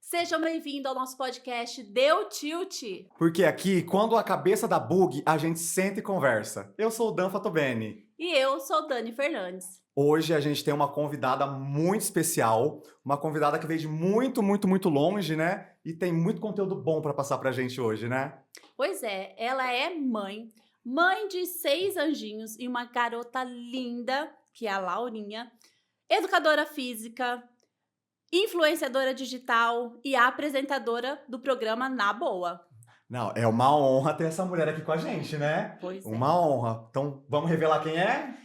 Sejam bem-vindos ao nosso podcast Deu Tilt. Porque aqui, quando a cabeça dá bug, a gente senta e conversa. Eu sou o Dan Fatobene. E eu sou Dani Fernandes. Hoje a gente tem uma convidada muito especial, uma convidada que veio de muito longe, né? E tem muito conteúdo bom para passar pra gente hoje, né? Pois é, ela é mãe de 6 anjinhos e uma garota linda, que é a Laurinha, educadora física, influenciadora digital e apresentadora do programa Na Boa. Não, é uma honra ter essa mulher aqui com a gente, né? Pois é. Uma honra. Então, vamos revelar quem é?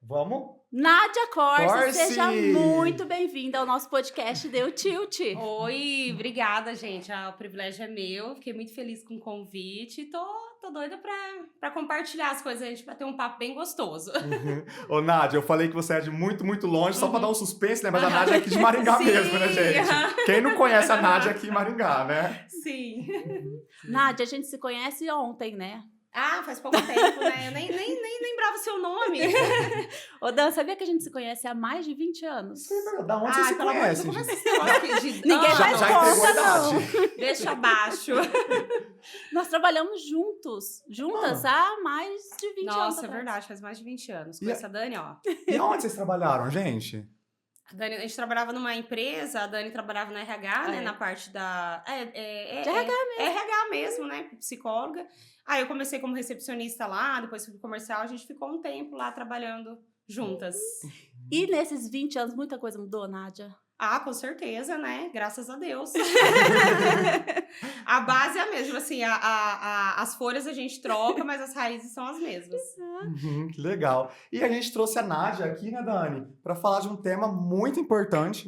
Vamos? Nádia Corsi, Corsi! seja muito bem-vinda ao nosso podcast Deu Tilt. Oi, obrigada, gente. O privilégio é meu. Fiquei muito feliz com o convite. Tô doida pra compartilhar as coisas. A gente vai ter um papo bem gostoso. Ô, Nádia, eu falei que você é de muito longe, só pra dar um suspense, né? Mas a Nádia é aqui de Maringá Sim. mesmo, né, gente? Quem não conhece a Nádia aqui em Maringá, né? Sim. Nádia, a gente se conhece ontem, né? Ah, faz pouco tempo, né? Eu nem lembrava o seu nome. Ô, Dan, sabia que a gente se conhece há mais de 20 anos? Da onde você se pelo amor de conhece? Deus, começa esse negócio aqui de Ninguém anos. faz Já entregou a conta, não. idade. Deixa abaixo. Nós trabalhamos juntas há mais de 20 anos Nossa, é atrás. verdade, faz mais de 20 anos. E Conheço a Dani, ó. E onde vocês trabalharam, gente? A gente trabalhava numa empresa, a Dani trabalhava no RH, né? Na parte da... De RH mesmo. RH mesmo, né? Psicóloga. Aí eu comecei como recepcionista lá, depois fui pro comercial, a gente ficou um tempo lá trabalhando juntas. E nesses 20 anos, muita coisa mudou, Nádia? Ah, com certeza, né? Graças a Deus. A base é a mesma, assim, as folhas a gente troca, mas as raízes são as mesmas. Que legal. E a gente trouxe a Nádia aqui, né, Dani? Para falar de um tema muito importante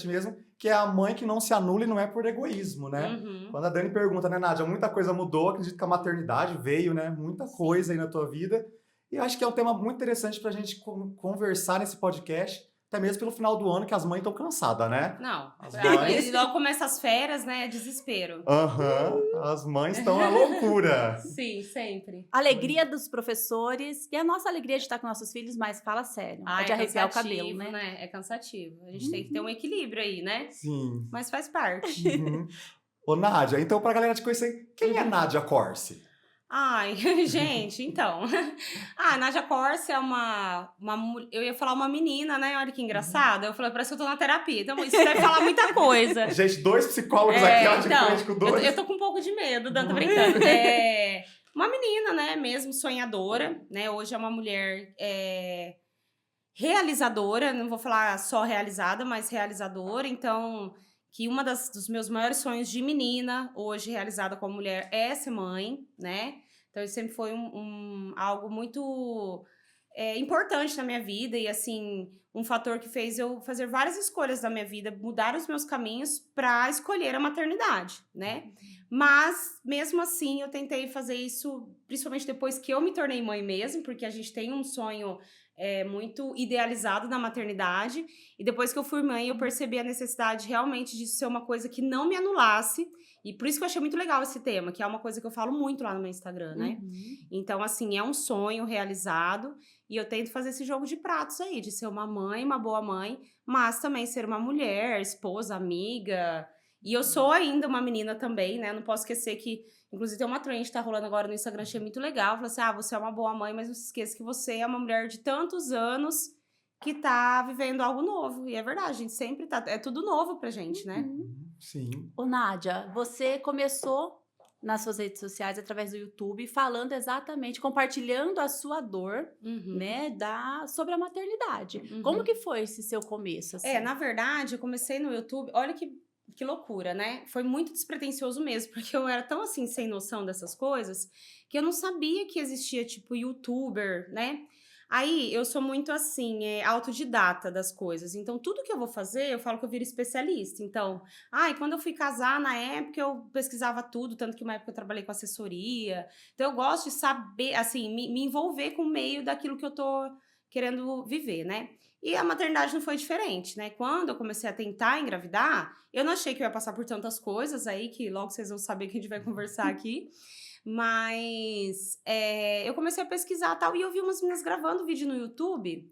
mesmo, que é a mãe que não se anula e não é por egoísmo, né? Uhum. Quando a Dani pergunta, né, Nádia, muita coisa mudou, acredito que a maternidade veio, né? Muita coisa aí na tua vida. E eu acho que é um tema muito interessante pra gente conversar nesse podcast, até mesmo pelo final do ano, que as mães estão cansadas, né? Não, As aí mães- logo começa as férias, né? Desespero. As mães estão na loucura. Sim, sempre. Alegria dos professores e a nossa alegria de estar com nossos filhos, mas fala sério. É de arrepiar o cabelo, né? É cansativo. A gente tem que ter um equilíbrio aí, né? Sim. Mas faz parte. Uhum. Ô, Nádia, então pra galera te conhecer, quem é Nádia Corsi? Ai, gente, então. A Nádia Corsi é eu ia falar uma menina, né? Olha que engraçado. Eu falei, parece que eu tô na terapia. Então, isso deve falar muita coisa. Gente, 2 psicólogos aqui, ó, de frente com dois. eu tô com um pouco de medo, Dan, tô brincando. Uma menina, né? Mesmo sonhadora, né? Hoje é uma mulher realizadora. Não vou falar só realizada, mas realizadora. Então, que dos meus maiores sonhos de menina, hoje realizada como mulher, é ser mãe, né? Então, isso sempre foi algo muito importante na minha vida e, assim, um fator que fez eu fazer várias escolhas da minha vida, mudar os meus caminhos para escolher a maternidade, né? Mas, mesmo assim, eu tentei fazer isso, principalmente depois que eu me tornei mãe mesmo, porque a gente tem um sonho muito idealizado na maternidade. E depois que eu fui mãe, eu percebi a necessidade realmente de ser uma coisa que não me anulasse. E por isso que eu achei muito legal esse tema, que é uma coisa que eu falo muito lá no meu Instagram, né? Então, assim, é um sonho realizado. E eu tento fazer esse jogo de pratos aí, de ser uma mãe, uma boa mãe, mas também ser uma mulher, esposa, amiga. E eu sou ainda uma menina também, né? Não posso esquecer que, inclusive, tem uma trend que tá rolando agora no Instagram, achei muito legal. Falei assim, você é uma boa mãe, mas não se esqueça que você é uma mulher de tantos anos que tá vivendo algo novo. E é verdade, a gente sempre tá... É tudo novo pra gente, né? Sim. Ô, Nádia, você começou nas suas redes sociais, através do YouTube, falando exatamente, compartilhando a sua dor, né, sobre a maternidade. Como que foi esse seu começo? Assim? Na verdade, eu comecei no YouTube, olha que loucura, né? Foi muito despretensioso mesmo, porque eu era tão, assim, sem noção dessas coisas, que eu não sabia que existia, tipo, YouTuber, né? Aí, eu sou muito, assim, autodidata das coisas. Então, tudo que eu vou fazer, eu falo que eu viro especialista. Então, quando eu fui casar, na época, eu pesquisava tudo, tanto que uma época eu trabalhei com assessoria. Então, eu gosto de saber, assim, me envolver com o meio daquilo que eu tô querendo viver, né? E a maternidade não foi diferente, né? Quando eu comecei a tentar engravidar, eu não achei que eu ia passar por tantas coisas aí, que logo vocês vão saber que a gente vai conversar aqui. Mas eu comecei a pesquisar e tal, e eu vi umas meninas gravando vídeo no YouTube.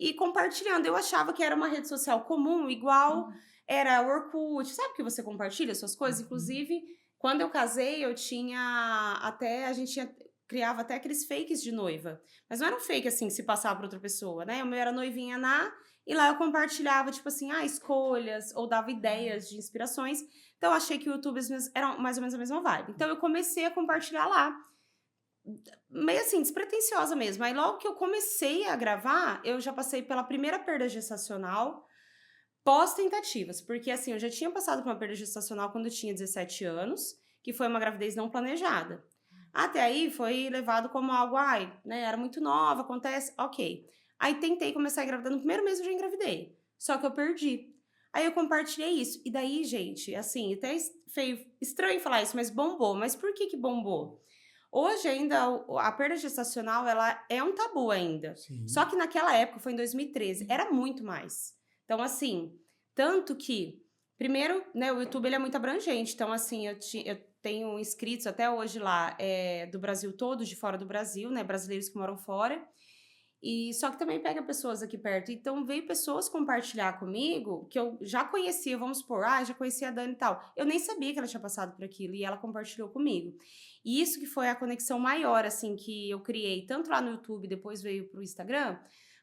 e compartilhando. Eu achava que era uma rede social comum, igual era o Orkut. Sabe que você compartilha suas coisas? Inclusive, quando eu casei, eu tinha até... A gente criava até aqueles fakes de noiva. Mas não era um fake, assim, se passar para outra pessoa, né? O meu era noivinha e lá eu compartilhava, tipo assim, escolhas, ou dava ideias de inspirações. Então, eu achei que o YouTube era mais ou menos a mesma vibe. Então, eu comecei a compartilhar lá. Meio assim, despretensiosa mesmo. Aí, logo que eu comecei a gravar, eu já passei pela primeira perda gestacional pós-tentativas. Porque, assim, eu já tinha passado por uma perda gestacional quando eu tinha 17 anos, que foi uma gravidez não planejada. Até aí, foi levado como algo, né, era muito nova, acontece, ok. Aí, tentei começar a engravidar. No primeiro mês, eu já engravidei. Só que eu perdi. Aí, eu compartilhei isso. E daí, gente, assim, até feio, estranho falar isso, mas bombou. Mas por que bombou? Hoje ainda a perda gestacional, ela é um tabu ainda. Sim. Só que naquela época, foi em 2013, era muito mais. Então, assim, tanto que, primeiro, né, o YouTube ele é muito abrangente. Então, assim, eu tenho inscritos até hoje lá do Brasil todo, de fora do Brasil, né, brasileiros que moram fora. E só que também pega pessoas aqui perto. Então, veio pessoas compartilhar comigo, que eu já conhecia, vamos supor, já conhecia a Dani e tal. Eu nem sabia que ela tinha passado por aquilo, e ela compartilhou comigo. E isso que foi a conexão maior, assim, que eu criei, tanto lá no YouTube, depois veio pro Instagram,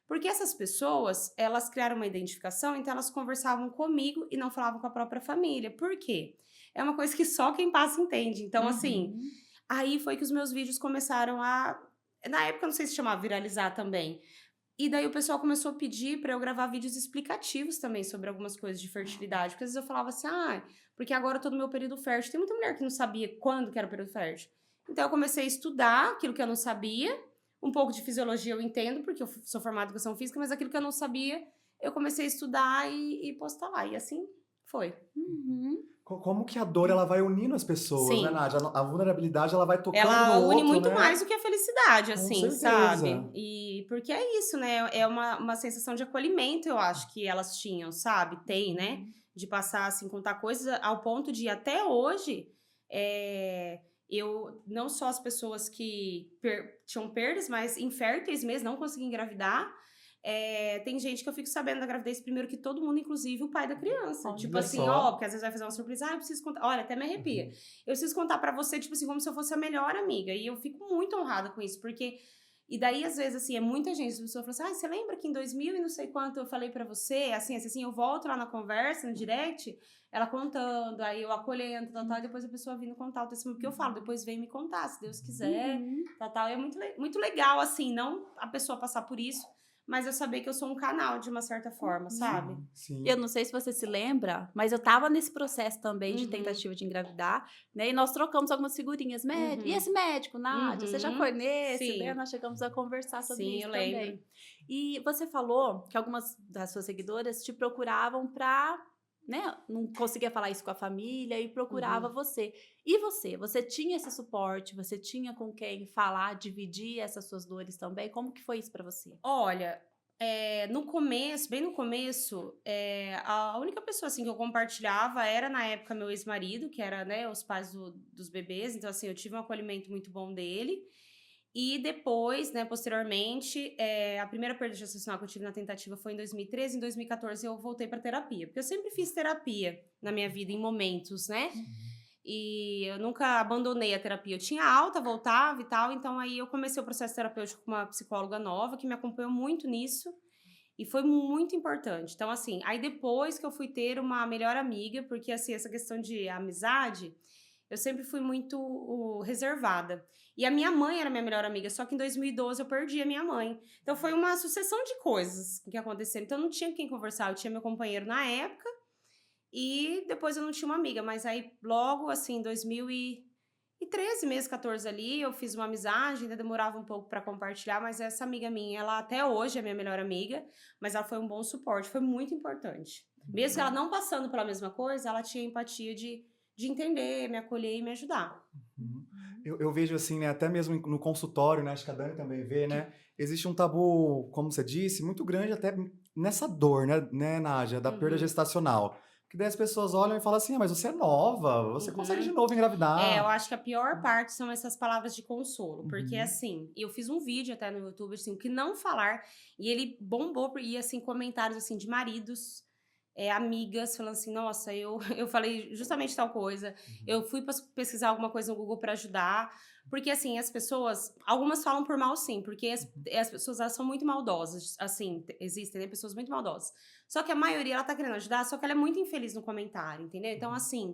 porque essas pessoas, elas criaram uma identificação, então elas conversavam comigo e não falavam com a própria família. Por quê? É uma coisa que só quem passa entende. Então, assim, aí foi que os meus vídeos começaram a... Na época, não sei se chamava viralizar também. E daí o pessoal começou a pedir pra eu gravar vídeos explicativos também sobre algumas coisas de fertilidade. Porque às vezes eu falava assim, porque agora eu tô no meu período fértil. Tem muita mulher que não sabia quando que era o período fértil. Então eu comecei a estudar aquilo que eu não sabia. Um pouco de fisiologia eu entendo, porque eu sou formada em educação física, mas aquilo que eu não sabia, eu comecei a estudar e postar lá. E assim foi. Como que a dor ela vai unindo as pessoas, Sim. né, Nádia? A vulnerabilidade ela vai tocando Ela no une outro, muito né? mais do que a felicidade, Com assim, certeza. sabe? E porque é isso, né? É uma sensação de acolhimento, eu acho, que elas tinham, sabe? Tem, né? De passar, assim, contar coisas ao ponto de, até hoje, eu, não só as pessoas que tinham perdas, mas inférteis mesmo, não conseguiam engravidar. Tem gente que eu fico sabendo da gravidez primeiro que todo mundo, inclusive o pai da criança. Olha Tipo assim, só. porque às vezes vai fazer uma surpresa, eu preciso contar. Olha, até me arrepia. Eu preciso contar pra você, tipo assim, como se eu fosse a melhor amiga. E eu fico muito honrada com isso, porque... E daí, às vezes, assim, é muita gente, as pessoas falam assim, você lembra que em 2000 e não sei quanto eu falei pra você? Assim, eu volto lá na conversa, no direct, ela contando, aí eu acolhendo, tal, e depois a pessoa vindo contar o testemunho, porque eu falo, depois vem me contar, se Deus quiser, tal. É muito legal, assim, não a pessoa passar por isso, mas eu saber que eu sou um canal, de uma certa forma, sabe? Sim. Eu não sei se você se lembra, mas eu tava nesse processo também de tentativa de engravidar, né? E nós trocamos algumas figurinhas. E esse médico, Nádia, você já foi nesse, Sim. né? Nós chegamos a conversar sobre Sim, isso eu também. lembro. E você falou que algumas das suas seguidoras te procuravam pra, né? Não conseguia falar isso com a família e procurava você. E você? Você tinha esse suporte? Você tinha com quem falar, dividir essas suas dores também? Como que foi isso pra você? Olha, no começo, bem no começo, a única pessoa, assim, que eu compartilhava era, na época, meu ex-marido, que era, né, os pais dos bebês. Então, assim, eu tive um acolhimento muito bom dele. E depois, né, posteriormente, a primeira perda gestacional que eu tive na tentativa foi em 2013. Em 2014, eu voltei pra terapia. Porque eu sempre fiz terapia na minha vida, em momentos, né? E eu nunca abandonei a terapia. Eu tinha alta, voltava e tal. Então, aí eu comecei o processo terapêutico com uma psicóloga nova, que me acompanhou muito nisso. E foi muito importante. Então, assim, aí depois que eu fui ter uma melhor amiga, porque, assim, essa questão de amizade, eu sempre fui muito reservada. E a minha mãe era minha melhor amiga, só que em 2012 eu perdi a minha mãe. Então, foi uma sucessão de coisas que aconteceram. Então, eu não tinha com quem conversar. Eu tinha meu companheiro na época, e depois eu não tinha uma amiga. Mas aí, logo, assim, em 2013, mesmo, 14 ali, eu fiz uma amizade, ainda demorava um pouco pra compartilhar, mas essa amiga minha, ela até hoje é minha melhor amiga, mas ela foi um bom suporte, foi muito importante. Mesmo que ela não passando pela mesma coisa, ela tinha empatia de entender, me acolher e me ajudar. Eu vejo assim, né, até mesmo no consultório, né, acho que a Dani também vê, né, existe um tabu, como você disse, muito grande até nessa dor, né, Nádia, da perda gestacional. Que daí as pessoas olham e falam assim, mas você é nova, você consegue de novo engravidar. Eu acho que a pior parte são essas palavras de consolo. Porque, Uhum. assim, eu fiz um vídeo até no YouTube, assim, o que não falar. E ele bombou, e, assim, comentários, assim, de maridos, amigas, falando assim, nossa, eu falei justamente tal coisa. Eu fui pesquisar alguma coisa no Google pra ajudar. Porque, assim, as pessoas... Algumas falam por mal, sim. Porque as pessoas, elas são muito maldosas. Assim, existem, né, pessoas muito maldosas. Só que a maioria, ela tá querendo ajudar, só que ela é muito infeliz no comentário, entendeu? Então, assim,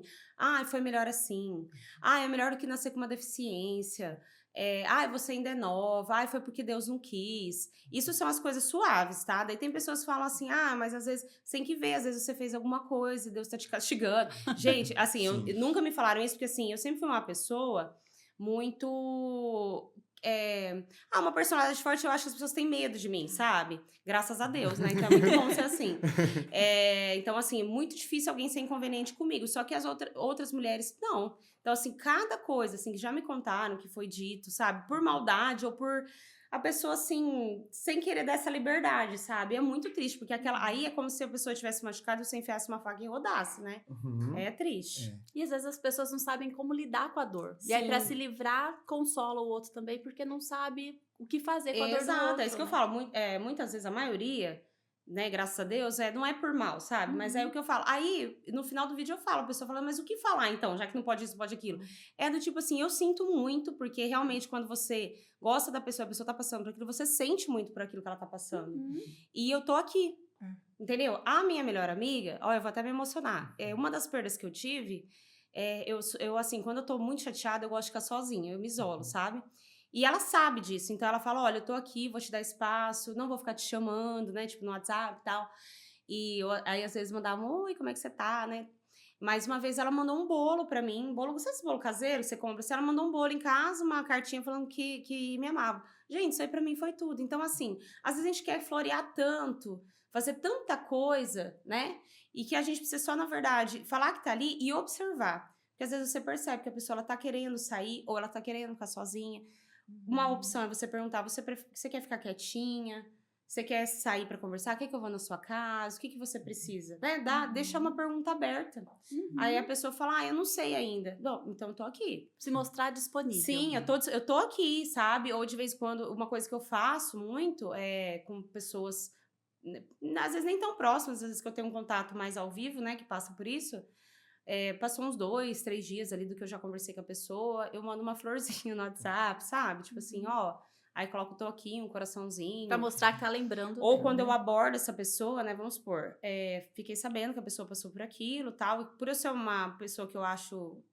foi melhor assim. É melhor do que nascer com uma deficiência. Você ainda é nova. Foi porque Deus não quis. Isso são as coisas suaves, tá? Daí tem pessoas que falam assim, mas às vezes você tem que ver, às vezes você fez alguma coisa e Deus tá te castigando. Gente, assim, Sim. nunca me falaram isso, porque assim, eu sempre fui uma pessoa muito. Uma personalidade forte, eu acho que as pessoas têm medo de mim, sabe? Graças a Deus, né? Então é muito bom ser assim. Então, assim, é muito difícil alguém ser inconveniente comigo. Só que as outras mulheres, não. Então, assim, cada coisa, assim, que já me contaram que foi dito, sabe? Por maldade ou por a pessoa, assim, sem querer dar essa liberdade, sabe? É muito triste, porque aí é como se a pessoa tivesse machucado e você enfiasse uma faca e rodasse, né? Uhum. É triste. É. E às vezes as pessoas não sabem como lidar com a dor. E aí, pra se livrar, consola o outro também, porque não sabe o que fazer com a dor do Exato, outro. é isso que eu né? falo. Muitas vezes a maioria, né, graças a Deus, não é por mal, sabe? Mas é o que eu falo. Aí, no final do vídeo eu falo, a pessoa fala, mas o que falar então, já que não pode isso, pode aquilo? É do tipo assim, eu sinto muito, porque realmente quando você gosta da pessoa, a pessoa tá passando por aquilo, você sente muito por aquilo que ela tá passando. E eu tô aqui, entendeu? A minha melhor amiga, eu vou até me emocionar. Uma das perdas que eu tive, eu assim, quando eu tô muito chateada, eu gosto de ficar sozinha, eu me isolo, sabe? E ela sabe disso, então ela fala, olha, eu tô aqui, vou te dar espaço, não vou ficar te chamando, né, tipo, no WhatsApp e tal. Aí, às vezes, mandavam, oi, como é que você tá, né? Mas uma vez ela mandou um bolo pra mim, sabe esse bolo caseiro que você compra? Ela mandou um bolo em casa, uma cartinha falando que me amava. Gente, isso aí pra mim foi tudo. Então, assim, às vezes a gente quer florear tanto, fazer tanta coisa, né? E que a gente precisa só, na verdade, falar que tá ali e observar. Porque às vezes você percebe que a pessoa, ela tá querendo sair ou ela tá querendo ficar sozinha. Uma opção é você perguntar, você quer ficar quietinha? Você quer sair pra conversar? Quer que eu vá na sua casa? O que você precisa? Né? Deixa uma pergunta aberta. Aí a pessoa fala, eu não sei ainda. Bom, então eu tô aqui. Se mostrar disponível. Sim, eu tô aqui, sabe? Ou de vez em quando, uma coisa que eu faço muito é com pessoas, né, às vezes nem tão próximas, às vezes que eu tenho um contato mais ao vivo, né, que passa por isso. Passou uns 2, 3 dias ali do que eu já conversei com a pessoa, eu mando uma florzinha no WhatsApp, sabe? Tipo assim, ó, aí coloco um toquinho, um coraçãozinho. Pra mostrar que tá lembrando Ou dela, quando né? eu abordo essa pessoa, né, vamos supor, fiquei sabendo que a pessoa passou por aquilo e tal, e por eu ser uma pessoa que eu acho,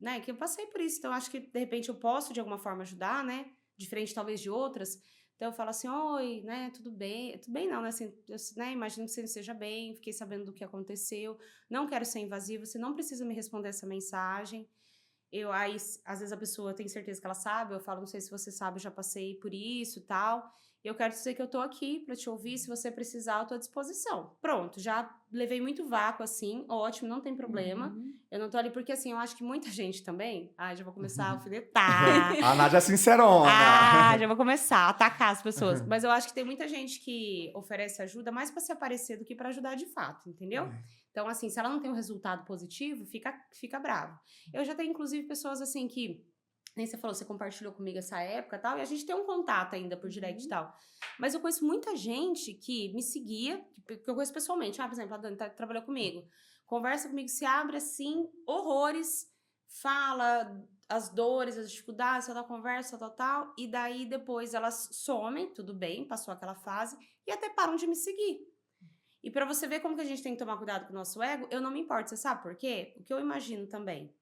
né, que eu passei por isso, então eu acho que de repente eu posso de alguma forma ajudar, né, diferente talvez de outras. Então eu falo assim, oi, né, tudo bem não, né, assim, né, imagino que você esteja bem, fiquei sabendo do que aconteceu, não quero ser invasiva, você não precisa me responder essa mensagem. Aí, às vezes a pessoa tem certeza que ela sabe, eu falo, não sei se você sabe, eu já passei por isso e tal. Eu quero dizer que eu tô aqui pra te ouvir, se você precisar, eu tô à disposição. Pronto, já levei muito vácuo, assim, ótimo, não tem problema. Eu não tô ali, porque assim, eu acho que muita gente também... já vou começar a alfinetar. A Nádia é sincerona. Já vou começar a atacar as pessoas. Mas eu acho que tem muita gente que oferece ajuda mais pra se aparecer do que pra ajudar de fato, entendeu? Então, assim, se ela não tem um resultado positivo, fica bravo. Eu já tenho, inclusive, pessoas assim que... Nem você falou, você compartilhou comigo essa época e tal, e a gente tem um contato ainda por direct e tal. Mas eu conheço muita gente que me seguia, que eu conheço pessoalmente. Por exemplo, a Dani trabalhou comigo. Conversa comigo, se abre assim, horrores, fala as dores, as dificuldades, tal, conversa, tal. E daí depois elas somem, tudo bem, passou aquela fase, e até param de me seguir. E pra você ver como que a gente tem que tomar cuidado com o nosso ego, eu não me importo, você sabe por quê? O que eu imagino também.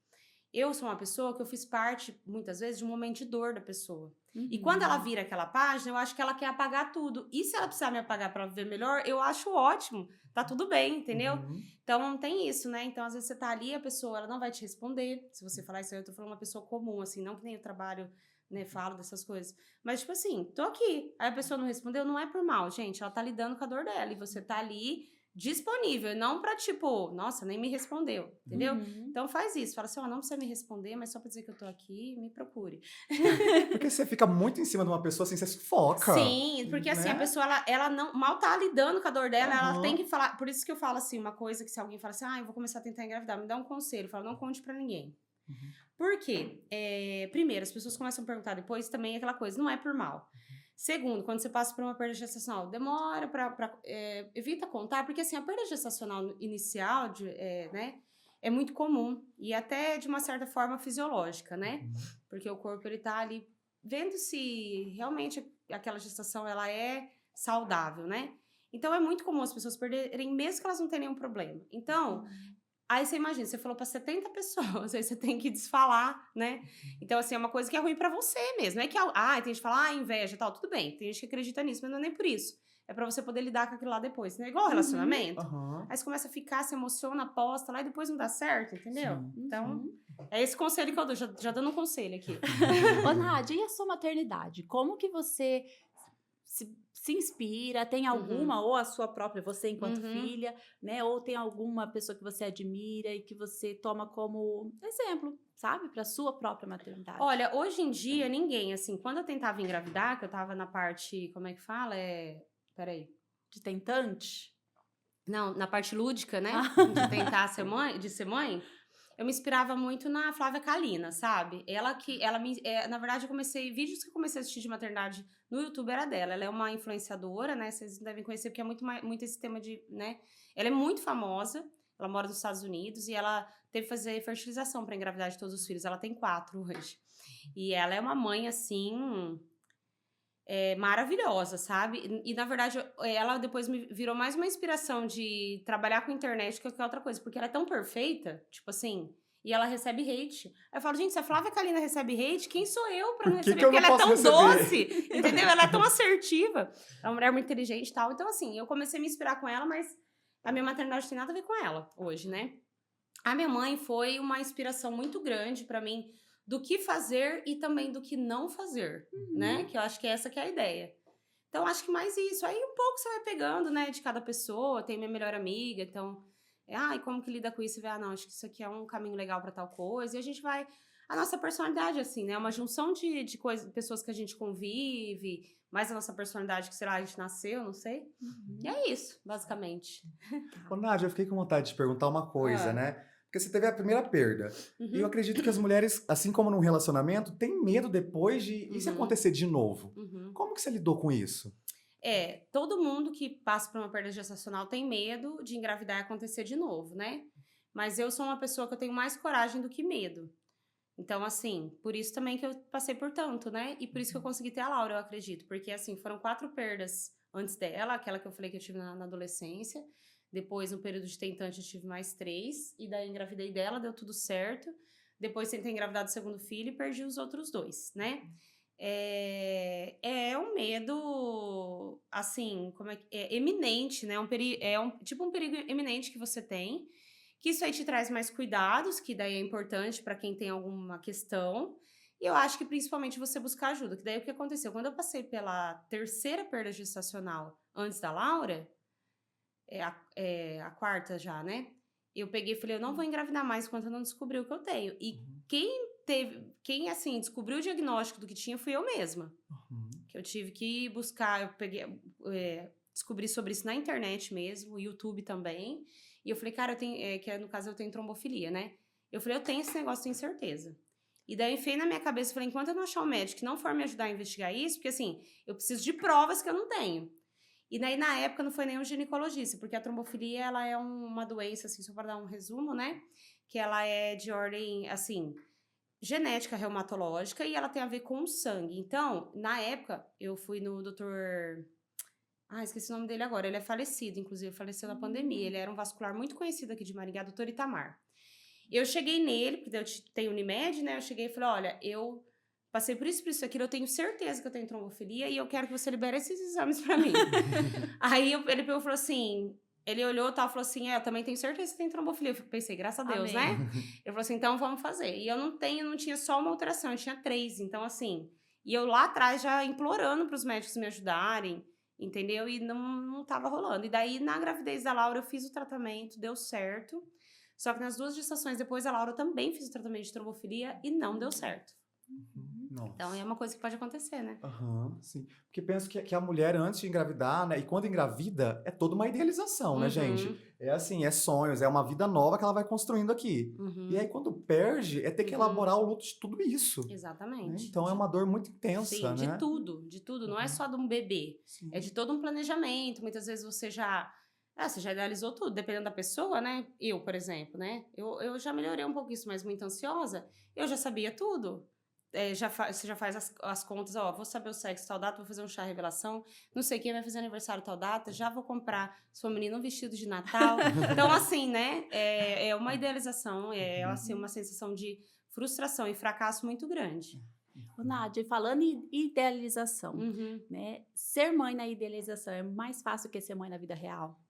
Eu sou uma pessoa que eu fiz parte, muitas vezes, de um momento de dor da pessoa. E quando ela vira aquela página, eu acho que ela quer apagar tudo. E se ela precisar me apagar pra viver melhor, eu acho ótimo. Tá tudo bem, entendeu? Então, tem isso, né? Então, às vezes você tá ali, a pessoa, ela não vai te responder. Se você falar isso aí, eu tô falando uma pessoa comum, assim, não que nem eu trabalho, né, falo dessas coisas. Mas, tipo assim, tô aqui. Aí a pessoa não respondeu, não é por mal, gente. Ela tá lidando com a dor dela. E você tá ali disponível, não pra tipo, nossa, nem me respondeu, entendeu? Uhum. Então faz isso, fala assim, ó, não precisa me responder, mas só pra dizer que eu tô aqui, me procure. Porque você fica muito em cima de uma pessoa, assim, você sufoca, Sim, porque assim, a né? pessoa, ela não, mal tá lidando com a dor dela, ela tem Aham. que falar, por isso que eu falo assim, uma coisa que se alguém fala assim, eu vou começar a tentar engravidar, me dá um conselho, eu falo, não conte pra ninguém. Uhum. Por quê? Primeiro, as pessoas começam a perguntar depois, também é aquela coisa, não é por mal. Segundo, quando você passa por uma perda gestacional, demora evita contar, porque assim, a perda gestacional inicial, né, é muito comum e até de uma certa forma fisiológica, né? Porque o corpo, ele tá ali vendo se realmente aquela gestação, ela é saudável, né? Então, é muito comum as pessoas perderem, mesmo que elas não tenham nenhum problema. Então, aí você imagina, você falou pra 70 pessoas, aí você tem que desfalar, né? Então, assim, é uma coisa que é ruim pra você mesmo. Não é que, tem gente que fala, inveja e tal, tudo bem, tem gente que acredita nisso, mas não é nem por isso. É pra você poder lidar com aquilo lá depois. Não é igual relacionamento. Aham. Aí você começa a ficar, se emociona, aposta lá e depois não dá certo, entendeu? Sim. Então, é esse conselho que eu dou, já dando um conselho aqui. Ô, Nádia, e a sua maternidade? Como que você se inspira? Tem alguma, ou a sua própria, você enquanto filha, né? Ou tem alguma pessoa que você admira e que você toma como exemplo, sabe? Pra sua própria maternidade. Olha, hoje em dia, ninguém, assim, quando eu tentava engravidar, que eu tava na parte, como é que fala? Peraí. De tentante? Não, na parte lúdica, né? Ah. De tentar ser mãe, eu me inspirava muito na Flávia Kalina, sabe? Na verdade, vídeos que eu comecei a assistir de maternidade no YouTube era dela. Ela é uma influenciadora, né? Vocês devem conhecer, porque é muito esse tema de, né? Ela é muito famosa, ela mora nos Estados Unidos e ela teve que fazer fertilização para engravidar de todos os filhos. Ela tem 4 hoje. E ela é uma mãe, assim, maravilhosa, sabe? E, na verdade, ela depois me virou mais uma inspiração de trabalhar com internet que qualquer outra coisa, porque ela é tão perfeita, tipo assim, e ela recebe hate. Aí eu falo, gente, se a Flávia Kalina recebe hate, quem sou eu pra não receber? Que eu Porque não ela é posso tão receber? doce, entendeu? Ela é tão assertiva. É uma mulher muito inteligente e tal. Então, assim, eu comecei a me inspirar com ela, mas a minha maternidade tem nada a ver com ela hoje, né? A minha mãe foi uma inspiração muito grande pra mim do que fazer e também do que não fazer, né? Que eu acho que essa que é a ideia. Então, acho que mais isso. Aí, um pouco você vai pegando, né, de cada pessoa. Tem minha melhor amiga, então... e como que lida com isso? Você vê, não, acho que isso aqui é um caminho legal pra tal coisa. E a gente vai... A nossa personalidade, assim, né? É uma junção de pessoas que a gente convive, mais a nossa personalidade que, sei lá, a gente nasceu, não sei. E é isso, basicamente. Ô, Nádia, eu fiquei com vontade de te perguntar uma coisa, né? Porque você teve a primeira perda. E eu Uhum. acredito que as mulheres, assim como num relacionamento, têm medo depois de... E se acontecer de novo? Uhum. Como que você lidou com isso? Todo mundo que passa por uma perda gestacional tem medo de engravidar e acontecer de novo, né? Mas eu sou uma pessoa que eu tenho mais coragem do que medo. Então, assim, por isso também que eu passei por tanto, né? E por isso que eu consegui ter a Laura, eu acredito. Porque, assim, foram 4 perdas antes dela, aquela que eu falei que eu tive na adolescência. Depois, no período de tentante, eu tive mais 3. E daí, engravidei dela, deu tudo certo. Depois, tentei engravidar do segundo filho e perdi os outros 2, né? É um medo, assim, eminente, né? Tipo um perigo eminente que você tem. Que isso aí te traz mais cuidados, que daí é importante para quem tem alguma questão. E eu acho que principalmente você buscar ajuda. Que daí o que aconteceu? Quando eu passei pela terceira perda gestacional antes da Laura, a quarta já, né? Eu peguei e falei, eu não vou engravidar mais enquanto eu não descobrir o que eu tenho. E quem assim, descobriu o diagnóstico do que tinha fui eu mesma. Que eu tive que buscar, eu peguei, descobri sobre isso na internet mesmo, YouTube também. E eu falei, cara, eu tenho, no caso eu tenho trombofilia, né? Eu falei, eu tenho esse negócio, tenho certeza. E daí eu enfiei na minha cabeça, falei, enquanto eu não achar um médico que não for me ajudar a investigar isso, porque assim, eu preciso de provas que eu não tenho. E daí, na época, não foi nenhum ginecologista, porque a trombofilia, ela é uma doença, assim, só para dar um resumo, né? Que ela é de ordem, assim, genética reumatológica e ela tem a ver com o sangue. Então, na época, eu fui no doutor... esqueci o nome dele agora. Ele é falecido, inclusive, faleceu na pandemia. Ele era um vascular muito conhecido aqui de Maringá, doutor Itamar. Eu cheguei nele, porque eu tenho Unimed, né? Eu cheguei e falei, olha, eu passei por isso, aquilo, eu tenho certeza que eu tenho trombofilia e eu quero que você libere esses exames pra mim. Aí ele pegou e falou assim, ele olhou e tal, falou assim, eu também tenho certeza que você tem trombofilia. Eu pensei, graças a Deus, Amém. né? Ele falou assim, então vamos fazer. E eu não tinha só uma alteração, eu tinha 3. Então, assim, e eu lá atrás já implorando pros médicos me ajudarem. entendeu? E não tava rolando. E daí, na gravidez da Laura, eu fiz o tratamento, deu certo. Só que nas 2 gestações depois da Laura, eu também fiz o tratamento de trombofilia e não deu certo. Nossa. Então, é uma coisa que pode acontecer, né? Aham, sim. Porque penso que a mulher, antes de engravidar, né? E quando engravida, é toda uma idealização, né, gente? É assim, é sonhos, é uma vida nova que ela vai construindo aqui. E aí, quando perde, é ter que elaborar o luto de tudo isso. Né? Exatamente. Então, é uma dor muito intensa, Sim, né? de tudo. Não é só de um bebê. Sim. É de todo um planejamento. Muitas vezes você já idealizou tudo, dependendo da pessoa, né? Eu, por exemplo, né? Eu já melhorei um pouco isso, mas muito ansiosa. Eu já sabia tudo. Você já faz as contas, ó, vou saber o sexo tal data, vou fazer um chá revelação, não sei quem vai fazer aniversário tal data, já vou comprar sua menina um vestido de Natal. Então, assim, né? É uma idealização, assim, uma sensação de frustração e fracasso muito grande. Ô, Nádia, falando em idealização, né? Ser mãe na idealização é mais fácil que ser mãe na vida real?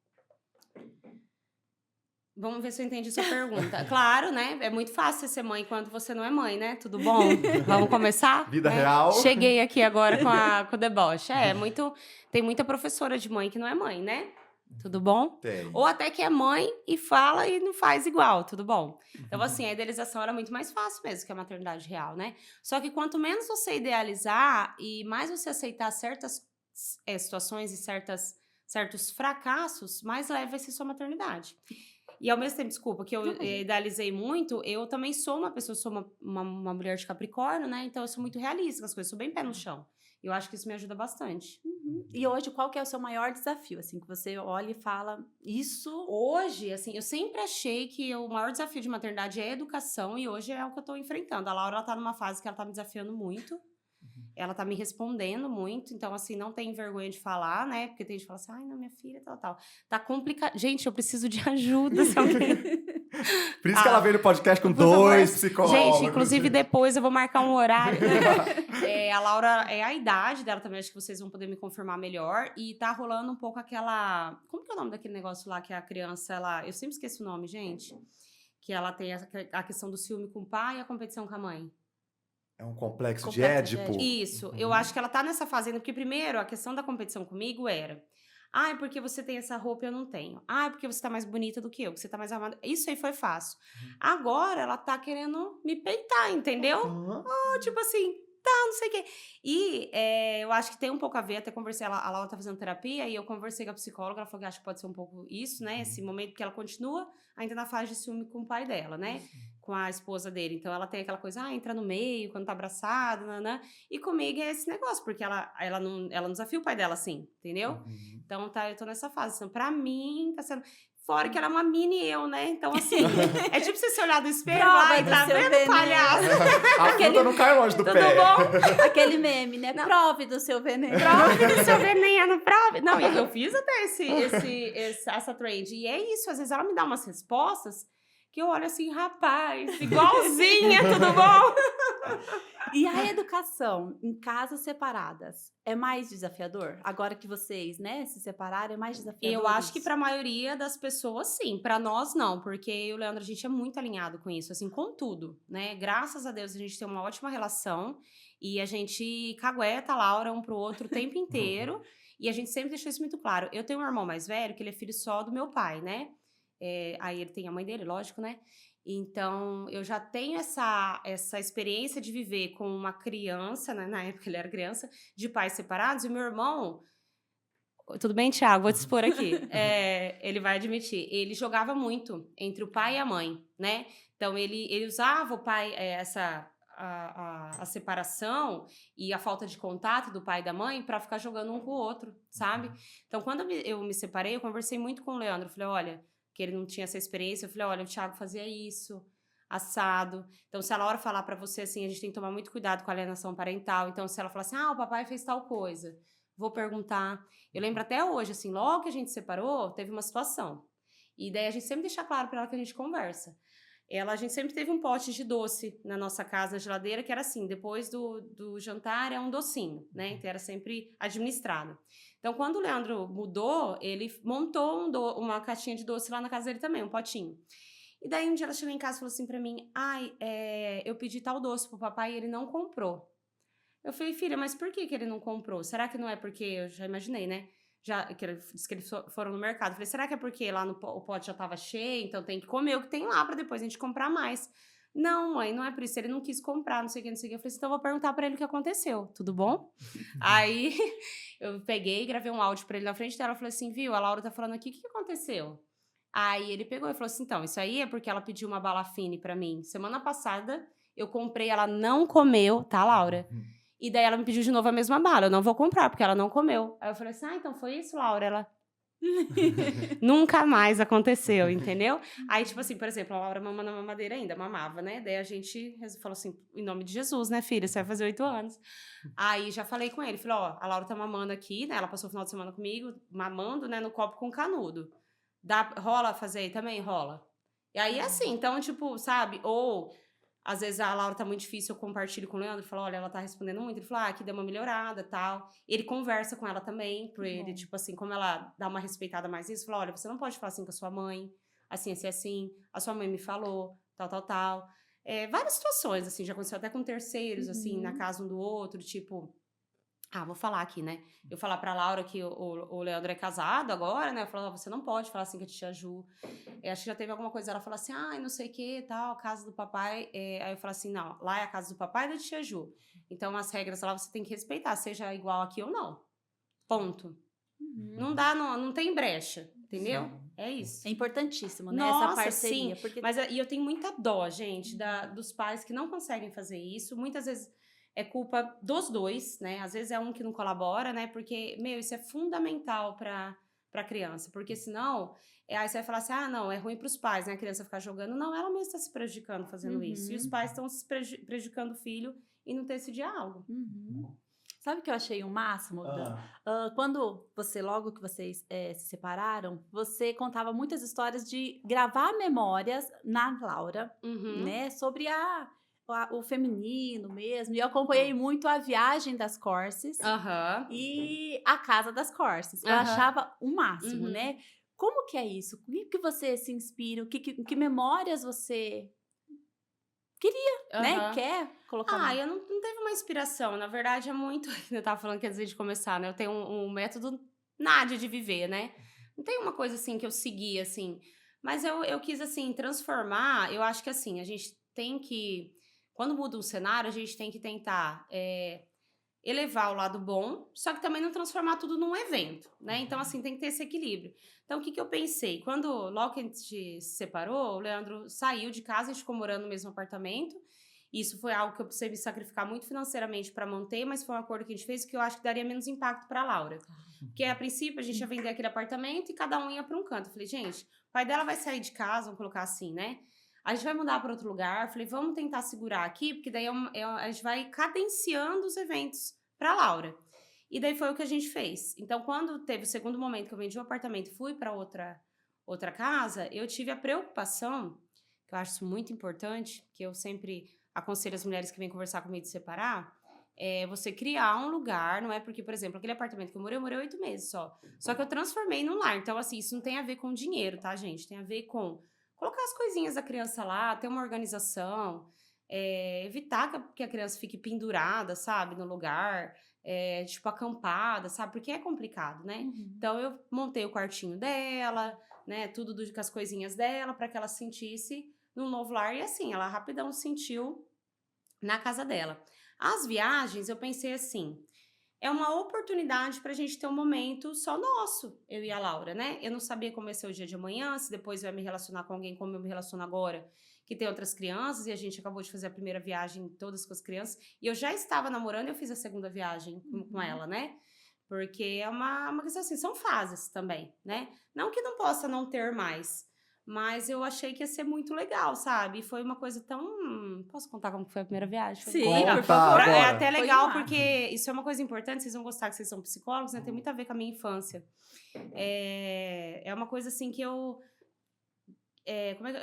Vamos ver se eu entendi sua pergunta. Claro, né? É muito fácil ser mãe quando você não é mãe, né? Tudo bom? Vamos começar? Vida real. Cheguei aqui agora com o deboche. Tem muita professora de mãe que não é mãe, né? Tudo bom? Tem. Ou até que é mãe e fala e não faz igual, tudo bom? Então, assim, a idealização era muito mais fácil mesmo que a maternidade real, né? Só que quanto menos você idealizar e mais você aceitar certas situações e certos fracassos, mais leve vai ser sua maternidade. E ao mesmo tempo, desculpa, que eu idealizei muito, eu também sou uma pessoa, sou uma mulher de Capricórnio, né? Então eu sou muito realista com as coisas, sou bem pé no chão. Eu acho que isso me ajuda bastante. E hoje, qual que é o seu maior desafio? Assim, que você olha e fala, isso... Hoje, assim, eu sempre achei que o maior desafio de maternidade é a educação e hoje é o que eu tô enfrentando. A Laura, ela tá numa fase que ela tá me desafiando muito. Ela tá me respondendo muito, então, assim, não tem vergonha de falar, né? Porque tem gente que fala assim, ai, não, minha filha, tal. Tá complicado. Gente, eu preciso de ajuda, se alguém... Por isso que ela veio no podcast com 2 psicólogos. Gente, inclusive depois eu vou marcar um horário. A Laura, é a idade dela também, acho que vocês vão poder me confirmar melhor. E tá rolando um pouco aquela... Como que é o nome daquele negócio lá que a criança, ela... Eu sempre esqueço o nome, gente. Que ela tem a questão do ciúme com o pai e a competição com a mãe. É um complexo de Édipo. Isso, eu acho que ela tá nessa fase ainda, porque primeiro a questão da competição comigo era, é porque você tem essa roupa e eu não tenho. É porque você tá mais bonita do que eu, que você tá mais arrumada. Isso aí foi fácil. Agora ela tá querendo me peitar, entendeu? Tipo assim, não sei o quê. E eu acho que tem um pouco a ver, até conversei, a Laura tá fazendo terapia, e eu conversei com a psicóloga, ela falou que acho que pode ser um pouco isso, né? Esse momento que ela continua ainda na fase de ciúme com o pai dela, né? Com a esposa dele. Então, ela tem aquela coisa, entra no meio, quando tá abraçada, nanã. E comigo é esse negócio, porque ela não desafia o pai dela assim, entendeu? Então, eu tô nessa fase. Então, pra mim, tá sendo... Fora que ela é uma mini eu, né? Então, assim, é tipo você se olhar do espelho lá e tá vendo, palhaço? A fruta não cai longe do pé. Tudo bom? Aquele meme, né? Não. Prove do seu veneno. Prove do seu veneno, prove. Não, eu fiz até essa trade. E é isso, às vezes ela me dá umas respostas que eu olho assim, rapaz, igualzinha, tudo bom? E a educação em casas separadas é mais desafiador? Agora que vocês, né, se separaram, é mais desafiador? Eu acho que para a maioria das pessoas, sim. Para nós, não. Porque eu e o Leandro, a gente é muito alinhado com isso, assim, com tudo, né? Graças a Deus, a gente tem uma ótima relação e a gente cagueta a Laura um pro outro o tempo inteiro. E a gente sempre deixou isso muito claro. Eu tenho um irmão mais velho, que ele é filho só do meu pai, né? Aí ele tem a mãe dele, lógico, né? Então, eu já tenho essa experiência de viver com uma criança, né? Na época ele era criança, de pais separados. E o meu irmão... Tudo bem, Thiago? Vou te expor aqui. Ele vai admitir. Ele jogava muito entre o pai e a mãe, né? Então, ele usava o pai, a separação e a falta de contato do pai e da mãe para ficar jogando um com o outro, sabe? Então, quando eu me separei, eu conversei muito com o Leandro. Eu falei, olha... que ele não tinha essa experiência, eu falei, olha, o Thiago fazia isso, assado. Então, se a Laura falar pra você assim, a gente tem que tomar muito cuidado com a alienação parental. Então, se ela falar assim, o papai fez tal coisa, vou perguntar. Eu lembro até hoje, assim, logo que a gente separou, teve uma situação. E daí a gente sempre deixa claro pra ela que a gente conversa. A gente sempre teve um pote de doce na nossa casa, na geladeira, que era assim, depois do jantar é um docinho, né? Então, era sempre administrado. Então, quando o Leandro mudou, ele montou uma caixinha de doce lá na casa dele também, um potinho. E daí, um dia ela chegou em casa e falou assim pra mim, eu pedi tal doce pro papai e ele não comprou. Eu falei, filha, mas por que ele não comprou? Será que não é porque, eu já imaginei, né? Que ele disse que eles foram no mercado. Eu falei, será que é porque lá o pote já tava cheio, então tem que comer o que tem lá pra depois a gente comprar mais? Não, mãe, não é por isso. Ele não quis comprar, não sei o que, não sei o que. Eu falei assim, então eu vou perguntar pra ele o que aconteceu, tudo bom? Aí eu peguei, gravei um áudio pra ele na frente dela. Eu falei assim, viu, a Laura tá falando aqui, o que aconteceu? Aí ele pegou e falou assim, então, isso aí é porque ela pediu uma bala fine pra mim. Semana passada eu comprei, ela não comeu, tá, Laura? E daí ela me pediu de novo a mesma bala. Eu não vou comprar, porque ela não comeu. Aí eu falei assim, então foi isso, Laura? Ela... Nunca mais aconteceu, entendeu? Aí, tipo assim, por exemplo, a Laura mama na mamadeira ainda, mamava, né? Daí a gente falou assim, em nome de Jesus, né, filha? Você vai fazer 8 anos. Aí já falei com ele, falei, ó, a Laura tá mamando aqui, né? Ela passou o final de semana comigo, mamando, né, no copo com canudo. Rola fazer aí também? Rola. E aí, assim, então, tipo, sabe? Ou... Às vezes a Laura tá muito difícil, eu compartilho com o Leandro, falo, olha, ela tá respondendo muito. Ele fala, aqui deu uma melhorada, tal. Ele conversa com ela também, por ele, tipo assim, como ela dá uma respeitada mais nisso, fala, olha, você não pode falar assim com a sua mãe, assim, assim, assim. A sua mãe me falou, tal, tal, tal. Várias situações, assim, já aconteceu até com terceiros, assim, na casa um do outro, tipo... vou falar aqui, né? Eu falar pra Laura que o Leandro é casado agora, né? Eu falo, você não pode falar assim com a tia Ju. Acho que já teve alguma coisa, ela fala assim, não sei o que, tal, casa do papai. Aí eu falo assim, não, lá é a casa do papai e da tia Ju. Então, as regras lá você tem que respeitar, seja igual aqui ou não. Ponto. Não dá, não tem brecha, entendeu? Sim. É isso. É importantíssimo, né? Nossa, essa parceria. sim. Porque... E eu tenho muita dó, gente, dos pais que não conseguem fazer isso. Muitas vezes é culpa dos dois, né? Às vezes é um que não colabora, né? Porque, isso é fundamental pra criança. Porque senão, aí você vai falar assim, não, é ruim pros pais, né? A criança ficar jogando. Não, ela mesma está se prejudicando fazendo isso. E os pais estão se prejudicando o filho e não ter esse diálogo. Sabe o que eu achei o máximo? Quando logo que vocês se separaram, você contava muitas histórias de gravar memórias na Laura, né? Sobre o feminino mesmo. E eu acompanhei muito a viagem das Corses e a casa das Corses. Eu achava o máximo, né? Como que é isso? O que você se inspira? Que memórias você queria, né? Quer colocar? Eu não teve uma inspiração. Na verdade, é muito... Eu tava falando que antes de começar, né? Eu tenho um método Nádia de viver, né? Não tem uma coisa, assim, que eu segui, assim. Mas eu quis, assim, transformar... Eu acho que, assim, a gente tem que... Quando muda um cenário, a gente tem que tentar elevar o lado bom, só que também não transformar tudo num evento, né? Então, assim, tem que ter esse equilíbrio. Então, o que eu pensei? Logo que a gente se separou, o Leandro saiu de casa, a gente ficou morando no mesmo apartamento. Isso foi algo que eu precisei me sacrificar muito financeiramente para manter, mas foi um acordo que a gente fez que eu acho que daria menos impacto para a Laura. Porque, a princípio, a gente ia vender aquele apartamento e cada um ia para um canto. Eu falei, gente, o pai dela vai sair de casa, vamos colocar assim, né? A gente vai mudar para outro lugar. Falei, vamos tentar segurar aqui, porque daí a gente vai cadenciando os eventos para a Laura. E daí foi o que a gente fez. Então, quando teve o segundo momento que eu vendi o apartamento e fui para outra casa, eu tive a preocupação, que eu acho isso muito importante, que eu sempre aconselho as mulheres que vêm conversar comigo de separar, você criar um lugar, não é porque, por exemplo, aquele apartamento que eu morei 8 meses só. Só que eu transformei num lar. Então, assim, isso não tem a ver com dinheiro, tá, gente? Tem a ver com colocar as coisinhas da criança lá, ter uma organização, evitar que a criança fique pendurada, sabe, no lugar, tipo, acampada, sabe? Porque é complicado, né? Então, eu montei o quartinho dela, né? Tudo com as coisinhas dela, para que ela se sentisse num novo lar. E assim, ela rapidão sentiu na casa dela. As viagens, eu pensei assim, é uma oportunidade pra gente ter um momento só nosso, eu e a Laura, né? Eu não sabia como ia ser o dia de amanhã, se depois eu ia me relacionar com alguém como eu me relaciono agora, que tem outras crianças, e a gente acabou de fazer a primeira viagem todas com as crianças, e eu já estava namorando e eu fiz a segunda viagem com ela, né? Porque é uma questão assim, são fases também, né? Não que não possa não ter mais, mas eu achei que ia ser muito legal, sabe? E foi uma coisa tão... Posso contar como foi a primeira viagem? Sim, Conta por favor. agora. É até legal, Foi porque isso é uma coisa importante, vocês vão gostar que vocês são psicólogos, né? Tem muito a ver com a minha infância. É uma coisa assim que eu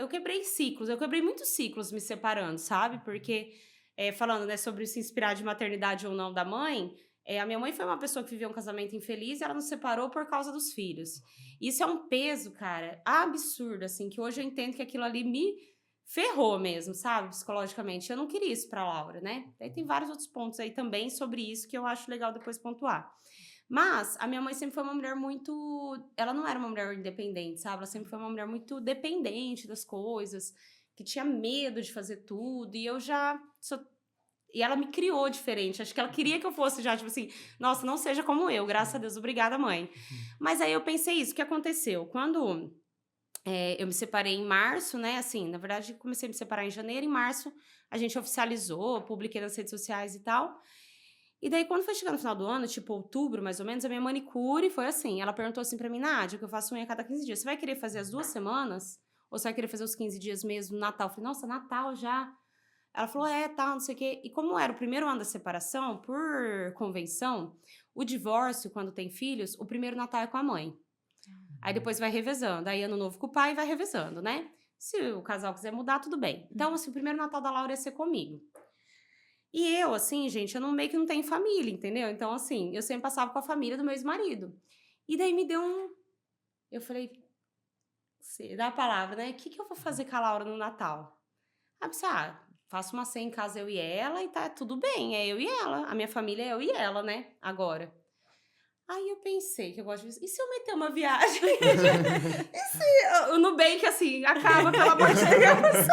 quebrei ciclos, eu quebrei muitos ciclos me separando, sabe? Porque, falando, né, sobre se inspirar de maternidade ou não da mãe, a minha mãe foi uma pessoa que viveu um casamento infeliz e ela nos separou por causa dos filhos. Isso é um peso, cara, absurdo, assim, que hoje eu entendo que aquilo ali me ferrou mesmo, sabe? Psicologicamente. Eu não queria isso pra Laura, né? Daí tem vários outros pontos aí também sobre isso que eu acho legal depois pontuar. Mas a minha mãe sempre foi uma mulher muito... Ela não era uma mulher independente, sabe? Ela sempre foi uma mulher muito dependente das coisas, que tinha medo de fazer tudo. E eu já... E ela me criou diferente. Acho que ela queria que eu fosse já, tipo assim... Nossa, não seja como eu. Graças a Deus. Obrigada, mãe. Mas aí eu pensei isso. O que aconteceu? Quando... eu me separei em março, né? Assim, na verdade, comecei a me separar em janeiro. Em março, a gente oficializou, publiquei nas redes sociais e tal. E daí, quando foi chegando no final do ano, tipo outubro, mais ou menos, a minha manicure foi assim. Ela perguntou assim pra mim, Nádia, que eu faço unha a cada 15 dias. Você vai querer fazer as 2 semanas? Ou você vai querer fazer os 15 dias mesmo no Natal? Eu falei, nossa, Natal já. Ela falou, tal, não sei o quê. E como era o primeiro ano da separação, por convenção, o divórcio, quando tem filhos, o primeiro Natal é com a mãe. Aí depois vai revezando. Aí ano novo com o pai vai revezando, né? Se o casal quiser mudar, tudo bem. Então, assim, o primeiro Natal da Laura ia ser comigo. E eu, assim, gente, eu meio que não tenho família, entendeu? Então, assim, eu sempre passava com a família do meu ex-marido. E daí me deu um... Eu falei, você dá a palavra, né? O que eu vou fazer com a Laura no Natal? Aí eu pensei, faço uma ceia em casa eu e ela e tá tudo bem, é eu e ela. A minha família é eu e ela, né? Agora. Aí eu pensei que eu gosto de... E se eu meter uma viagem? E se o Nubank, assim, acaba, pelo amor de Deus?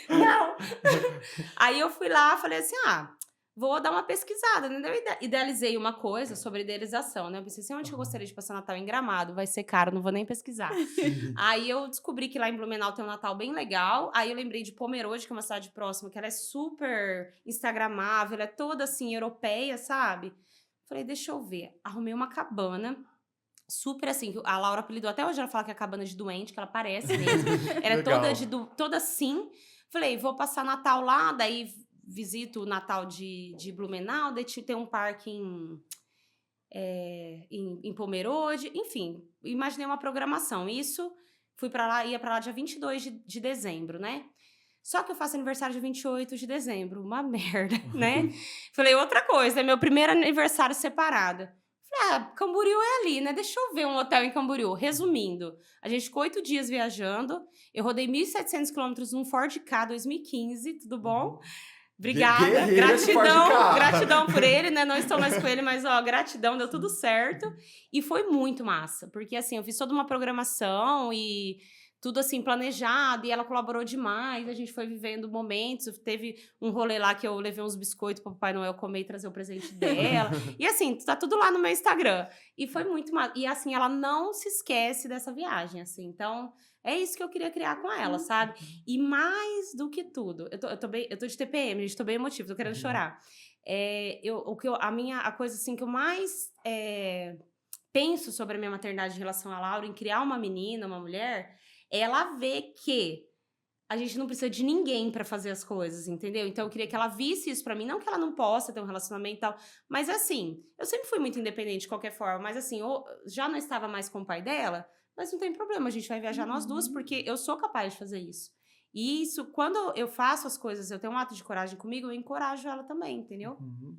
Não. Aí eu fui lá, falei assim, vou dar uma pesquisada, né? Eu idealizei uma coisa sobre idealização, né? Eu pensei assim, onde que eu gostaria de passar Natal? Em Gramado. Vai ser caro, não vou nem pesquisar. Aí eu descobri que lá em Blumenau tem um Natal bem legal. Aí eu lembrei de Pomerode, que é uma cidade próxima, que ela é super instagramável, ela é toda, assim, europeia, sabe? Falei, deixa eu ver. Arrumei uma cabana, super assim, a Laura apelidou, até hoje ela fala que é a cabana de doente, que ela parece mesmo. Ela é toda assim. Falei, vou passar Natal lá, daí visito o Natal de Blumenau, daí tem um parque em Pomerode, enfim, imaginei uma programação. Isso, fui pra lá, ia pra lá dia 22 de dezembro, né? Só que eu faço aniversário dia 28 de dezembro. Uma merda, né? Falei, outra coisa, é meu primeiro aniversário separado. Falei, Camboriú é ali, né? Deixa eu ver um hotel em Camboriú. Resumindo, a gente ficou 8 dias viajando. Eu rodei 1.700 quilômetros num Ford Ka 2015, tudo bom? Obrigada, gratidão por ele, né? Não estou mais com ele, mas gratidão, deu tudo certo. E foi muito massa, porque assim, eu fiz toda uma programação e tudo assim planejado, e ela colaborou demais, a gente foi vivendo momentos, teve um rolê lá que eu levei uns biscoitos para o Papai Noel comer e trazer o presente dela, e assim, tá tudo lá no meu Instagram, e foi muito massa, e assim, ela não se esquece dessa viagem, assim, então é isso que eu queria criar com ela, sabe? E mais do que tudo, eu tô de TPM, gente, tô bem emotiva, tô querendo chorar, a coisa assim que eu mais penso sobre a minha maternidade em relação a Laura, em criar uma menina, uma mulher, ela vê que a gente não precisa de ninguém pra fazer as coisas, entendeu? Então eu queria que ela visse isso pra mim, não que ela não possa ter um relacionamento e tal, mas assim, eu sempre fui muito independente de qualquer forma, mas assim, eu já não estava mais com o pai dela, mas não tem problema, a gente vai viajar nós duas, porque eu sou capaz de fazer isso. E isso, quando eu faço as coisas, eu tenho um ato de coragem comigo, eu encorajo ela também, entendeu?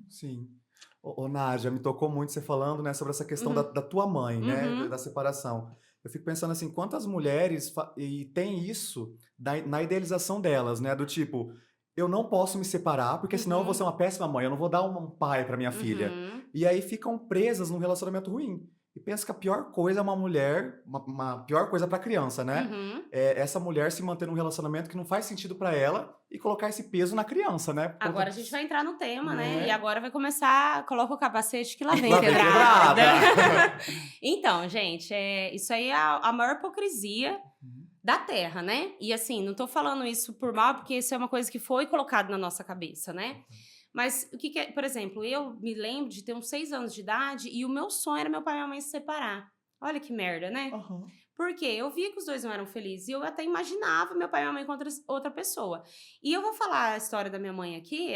Sim. Ô, Nádia, me tocou muito você falando, né, sobre essa questão da tua mãe, né, da separação. Eu fico pensando assim, quantas mulheres e tem isso na idealização delas, né, do tipo, eu não posso me separar, porque senão eu vou ser uma péssima mãe, eu não vou dar um pai para minha filha. E aí ficam presas num relacionamento ruim. E penso que a pior coisa é uma mulher, uma pior coisa para criança, né? É essa mulher se manter num relacionamento que não faz sentido para ela e colocar esse peso na criança, né? Agora a gente vai entrar no tema, né? E agora vai começar, coloca o capacete que lá vem Lá vem pedrada. Então, gente, isso aí é a maior hipocrisia da Terra, né? E assim, não tô falando isso por mal, porque isso é uma coisa que foi colocado na nossa cabeça, né? Mas o que é, por exemplo, eu me lembro de ter uns 6 anos de idade e o meu sonho era meu pai e minha mãe se separar. Olha que merda, né? Porque eu via que os dois não eram felizes e eu até imaginava meu pai e minha mãe com outra pessoa. E eu vou falar a história da minha mãe aqui,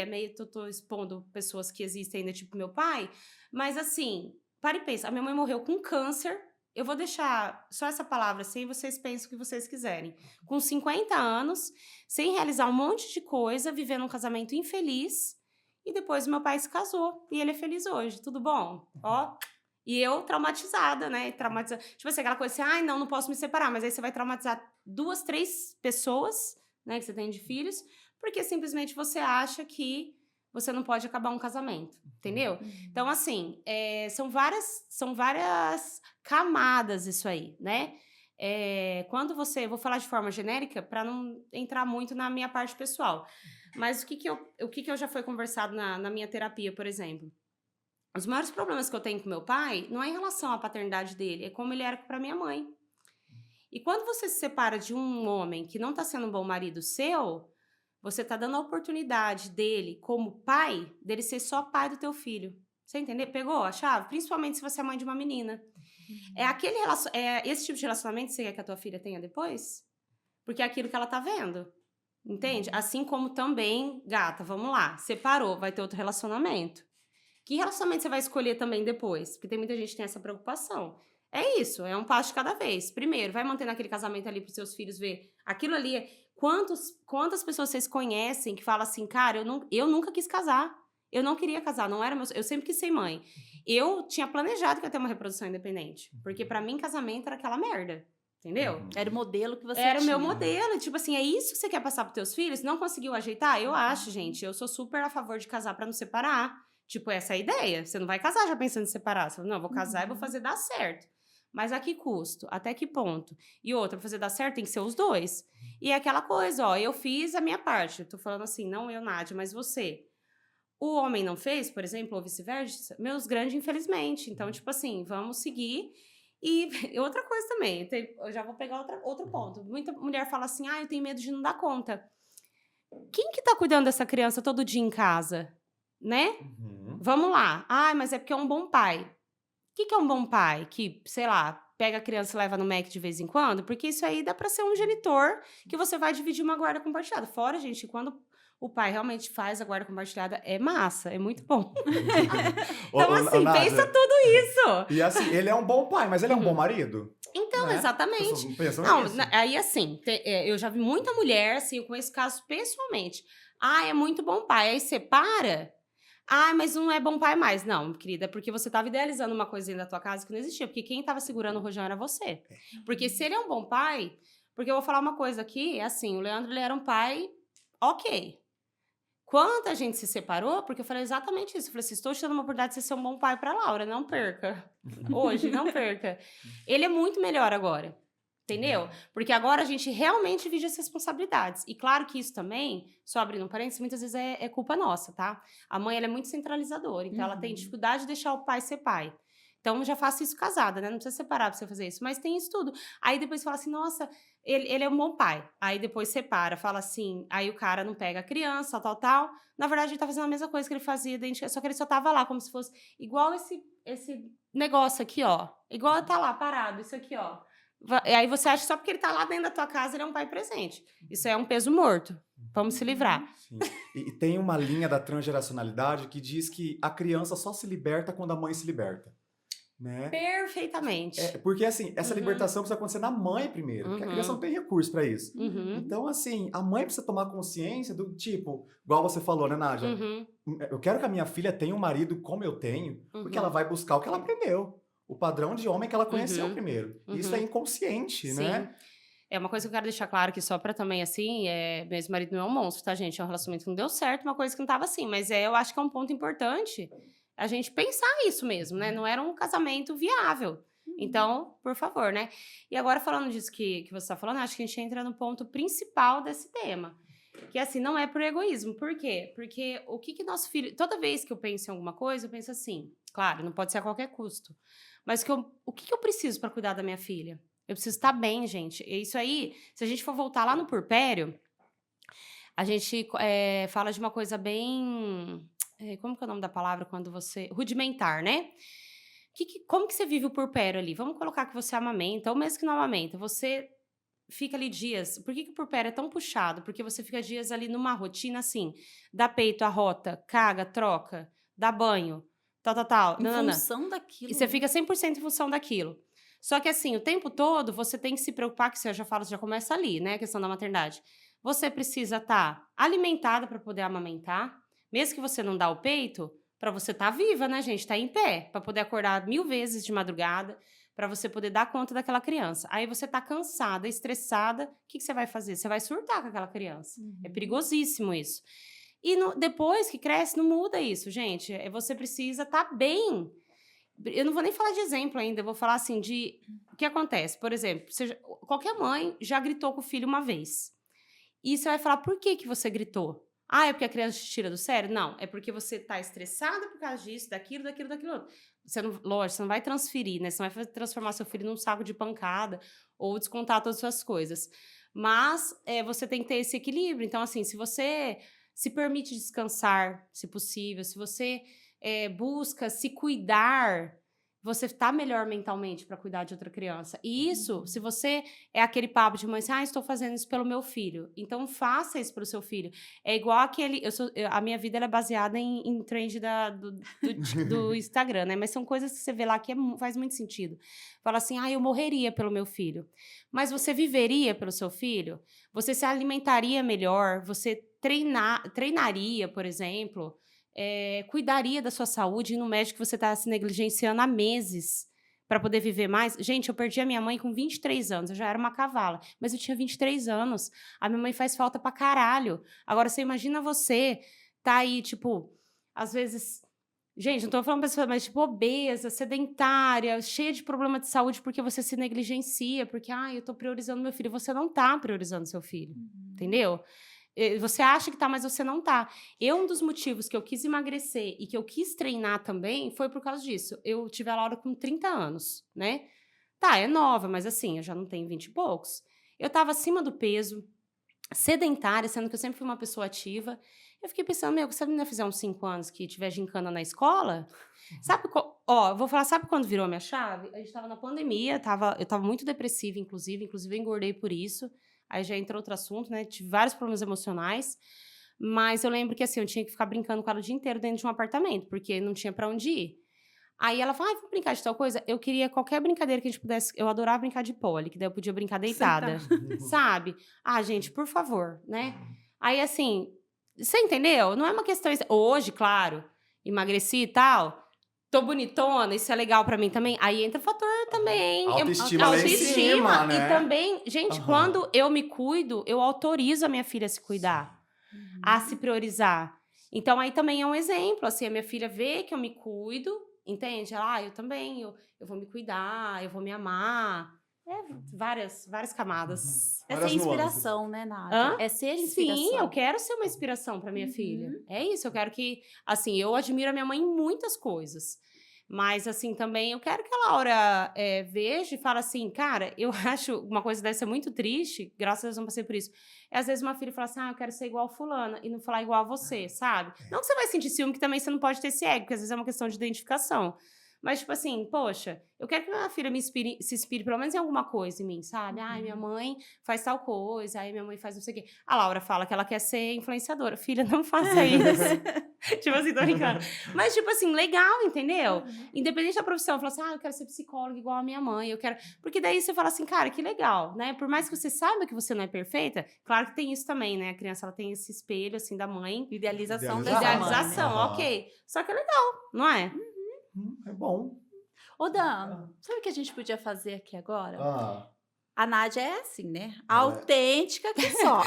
tô expondo pessoas que existem ainda, tipo meu pai, mas assim, para e pensa, a minha mãe morreu com câncer. Eu vou deixar só essa palavra assim e vocês pensam o que vocês quiserem. Com 50 anos, sem realizar um monte de coisa, vivendo um casamento infeliz. E depois meu pai se casou. E ele é feliz hoje. Tudo bom? Ó. E eu traumatizada, né? Tipo assim, aquela coisa assim, não posso me separar. Mas aí você vai traumatizar 2, 3 pessoas né, que você tem de filhos, porque simplesmente você acha que você não pode acabar um casamento, entendeu? Então, assim, são várias camadas isso aí, né? Quando você... Vou falar de forma genérica para não entrar muito na minha parte pessoal. Mas o que eu já foi conversado na minha terapia, por exemplo? Os maiores problemas que eu tenho com meu pai não é em relação à paternidade dele, é como ele era para minha mãe. E quando você se separa de um homem que não está sendo um bom marido seu, você está dando a oportunidade dele, como pai, dele ser só pai do teu filho. Você entendeu? Pegou a chave? Principalmente se você é mãe de uma menina. É esse tipo de relacionamento que você quer que a tua filha tenha depois? Porque é aquilo que ela tá vendo. Entende? Assim como também, gata, vamos lá, separou, vai ter outro relacionamento. Que relacionamento você vai escolher também depois? Porque tem muita gente que tem essa preocupação. É isso, é um passo de cada vez. Primeiro, vai manter naquele casamento ali pros seus filhos ver. Aquilo ali, quantas pessoas vocês conhecem que falam assim, cara, eu nunca quis casar. Eu não queria casar, não era meu... Eu sempre quis ser mãe. Eu tinha planejado que eu ia ter uma reprodução independente. Porque pra mim, casamento era aquela merda. Entendeu? Era o modelo que você Era tinha. o meu modelo. Tipo assim, é isso que você quer passar pros teus filhos? Não conseguiu ajeitar? Eu acho, gente. Eu sou super a favor de casar pra não separar. Tipo, essa é a ideia. Você não vai casar já pensando em separar. Você fala, não, eu vou casar e vou fazer dar certo. Mas a que custo? Até que ponto? E outra, pra fazer dar certo tem que ser os dois. E é aquela coisa, ó, eu fiz a minha parte. Eu tô falando assim, não eu, Nádia, mas você. O homem não fez, por exemplo, ou vice-versa, meus grandes, infelizmente. Então, tipo assim, vamos seguir. E outra coisa também, eu já vou pegar outro ponto. Muita mulher fala assim, eu tenho medo de não dar conta. Quem que tá cuidando dessa criança todo dia em casa? Né? Vamos lá. Mas é porque é um bom pai. O que é um bom pai? Que, sei lá, pega a criança e leva no Mac de vez em quando? Porque isso aí dá pra ser um genitor que você vai dividir uma guarda compartilhada. Fora, gente, quando o pai realmente faz a guarda compartilhada, é massa, é muito bom. Então, assim, pensa tudo isso. E assim, ele é um bom pai, mas ele é um bom marido? Então, né? exatamente. Não, aí assim, eu já vi muita mulher, assim, com esse caso pessoalmente. É muito bom pai. Aí separa... mas não é bom pai mais. Não, querida, porque você estava idealizando uma coisa dentro da tua casa que não existia. Porque quem estava segurando o rojão era você. Porque se ele é um bom pai... Porque eu vou falar uma coisa aqui, assim, o Leandro, ele era um pai ok. Quando a gente se separou, porque eu falei exatamente isso. Eu falei assim, estou te dando uma oportunidade de você ser um bom pai para Laura, não perca. Hoje, não perca. Ele é muito melhor agora. Entendeu? Porque agora a gente realmente divide as responsabilidades. E claro que isso também, só abrindo um parênteses, muitas vezes é culpa nossa, tá? A mãe, ela é muito centralizadora, então ela tem dificuldade de deixar o pai ser pai. Então, eu já faço isso casada, né? Não precisa separar pra você fazer isso. Mas tem isso tudo. Aí depois fala assim, nossa, ele é um bom pai. Aí depois separa, fala assim, aí o cara não pega a criança, tal. Na verdade, ele tá fazendo a mesma coisa que ele fazia, só que ele só tava lá, como se fosse igual esse negócio aqui, ó. Igual tá lá, parado, isso aqui, ó. Aí você acha que só porque ele tá lá dentro da tua casa, ele é um pai presente. Isso é um peso morto. Vamos se livrar. Sim. E tem uma linha da transgeracionalidade que diz que a criança só se liberta quando a mãe se liberta. Né? Perfeitamente. Porque, assim, essa libertação precisa acontecer na mãe primeiro, porque a criança não tem recurso para isso. Então, assim, a mãe precisa tomar consciência do tipo, igual você falou, né, Nádia? Eu quero que a minha filha tenha um marido como eu tenho, porque ela vai buscar o que ela aprendeu. O padrão de homem que ela conheceu primeiro. Isso é inconsciente, Sim. né? É uma coisa que eu quero deixar claro que só pra também, assim, meu ex-marido não é um monstro, tá, gente? É um relacionamento que não deu certo, uma coisa que não tava assim. Mas eu acho que é um ponto importante a gente pensar isso mesmo, né? Não era um casamento viável. Então, por favor, né? E agora, falando disso que você tá falando, acho que a gente entra no ponto principal desse tema. Que, assim, não é por egoísmo. Por quê? Porque o que nosso filho... Toda vez que eu penso em alguma coisa, eu penso assim... Claro, não pode ser a qualquer custo. Mas o que eu preciso para cuidar da minha filha? Eu preciso estar bem, gente. E isso aí, se a gente for voltar lá no puerpério, a gente fala de uma coisa bem... como que é o nome da palavra quando você... Rudimentar, né? Como que você vive o puerpério ali? Vamos colocar que você amamenta, ou mesmo que não amamenta. Você fica ali dias... Por que o puerpério é tão puxado? Porque você fica dias ali numa rotina assim. Dá peito, arrota, caga, troca, dá banho... Tal. Em função daquilo. E você fica 100% em função daquilo. Só que, assim, o tempo todo, você tem que se preocupar, que você já fala, já começa ali, né? A questão da maternidade. Você precisa estar alimentada para poder amamentar. Mesmo que você não dá o peito, para você estar viva, né, gente? Estar em pé, para poder acordar 1000 vezes de madrugada. para você poder dar conta daquela criança. Aí você tá cansada, estressada, o que você vai fazer? Você vai surtar com aquela criança. É perigosíssimo isso. E depois que cresce, não muda isso, gente. Você precisa estar bem. Eu não vou nem falar de exemplo ainda, eu vou falar assim de... O que acontece? Por exemplo, qualquer mãe já gritou com o filho uma vez. E você vai falar, por que você gritou? Ah, é porque a criança te tira do sério? Não, é porque você tá estressada por causa disso, daquilo outro. Lógico, você não vai transferir, né? Você não vai transformar seu filho num saco de pancada ou descontar todas as suas coisas. Mas você tem que ter esse equilíbrio. Então, assim, se você se permite descansar, se possível, se você busca se cuidar, você tá melhor mentalmente para cuidar de outra criança. E isso, se você é aquele papo de mãe, assim, estou fazendo isso pelo meu filho. Então, faça isso pro seu filho. É igual aquele... a minha vida ela é baseada em trend do Instagram, né? Mas são coisas que você vê lá que faz muito sentido. Fala assim, eu morreria pelo meu filho. Mas você viveria pelo seu filho? Você se alimentaria melhor? Você treinaria, por exemplo... cuidaria da sua saúde e no médico você está se negligenciando há meses para poder viver mais. Gente, eu perdi a minha mãe com 23 anos, eu já era uma cavala, mas eu tinha 23 anos. A minha mãe faz falta pra caralho. Agora, você imagina você tá aí, tipo, às vezes... Gente, não tô falando pra pessoa, mas tipo, obesa, sedentária, cheia de problema de saúde porque você se negligencia, porque, eu tô priorizando meu filho. Você não tá priorizando seu filho, entendeu? Você acha que tá, mas você não tá. Um dos motivos que eu quis emagrecer e que eu quis treinar também foi por causa disso. Eu tive a Laura com 30 anos, né? Tá, é nova, mas assim, eu já não tenho 20 e poucos. Eu tava acima do peso, sedentária, sendo que eu sempre fui uma pessoa ativa. Eu fiquei pensando, se a menina fizer uns 5 anos que tiver gincana na escola... Sabe, eu vou falar, sabe quando virou a minha chave? A gente tava na pandemia, eu tava muito depressiva, inclusive eu engordei por isso. Aí já entra outro assunto, né? Tive vários problemas emocionais. Mas eu lembro que, assim, eu tinha que ficar brincando com ela o dia inteiro dentro de um apartamento, porque não tinha pra onde ir. Aí ela falou, vamos brincar de tal coisa? Eu queria qualquer brincadeira que a gente pudesse... Eu adorava brincar de pole, que daí eu podia brincar deitada, sabe? Gente, por favor, né? Aí, assim, você entendeu? Não é uma questão... Hoje, claro, emagreci e tal... Tô bonitona, isso é legal pra mim também. Aí entra o fator também... Autoestima lá em cima, né? E também, gente, quando eu me cuido, eu autorizo a minha filha a se cuidar, a se priorizar. Então, aí também é um exemplo, assim, a minha filha vê que eu me cuido, entende? Ela, eu também, eu vou me cuidar, eu vou me amar. Várias camadas. É ser inspiração, né, Nádia? É ser inspiração. Sim, eu quero ser uma inspiração para minha filha. É isso, eu quero que... Assim, eu admiro a minha mãe em muitas coisas. Mas, assim, também eu quero que a Laura veja e fale assim, cara, eu acho uma coisa deve ser muito triste, graças a Deus eu não passei por isso. Às vezes uma filha fala assim, eu quero ser igual a fulana, e não falar igual a você, sabe? Não que você vai sentir ciúme, que também você não pode ter esse ego, porque às vezes é uma questão de identificação. Mas, tipo assim, poxa, eu quero que minha filha se inspire pelo menos em alguma coisa em mim, sabe? Minha mãe faz tal coisa, minha mãe faz não sei o quê. A Laura fala que ela quer ser influenciadora. Filha, não faça isso. Tipo assim, tô brincando. Mas, tipo assim, legal, entendeu? Independente da profissão, fala assim, eu quero ser psicóloga igual a minha mãe, eu quero... Porque daí você fala assim, cara, que legal, né? Por mais que você saiba que você não é perfeita, claro que tem isso também, né? A criança, ela tem esse espelho, assim, da mãe. Idealização, ok. Só que é legal, não é? É bom. Ô, Dan, sabe o que a gente podia fazer aqui agora? A Nádia é assim, né? Autêntica que só.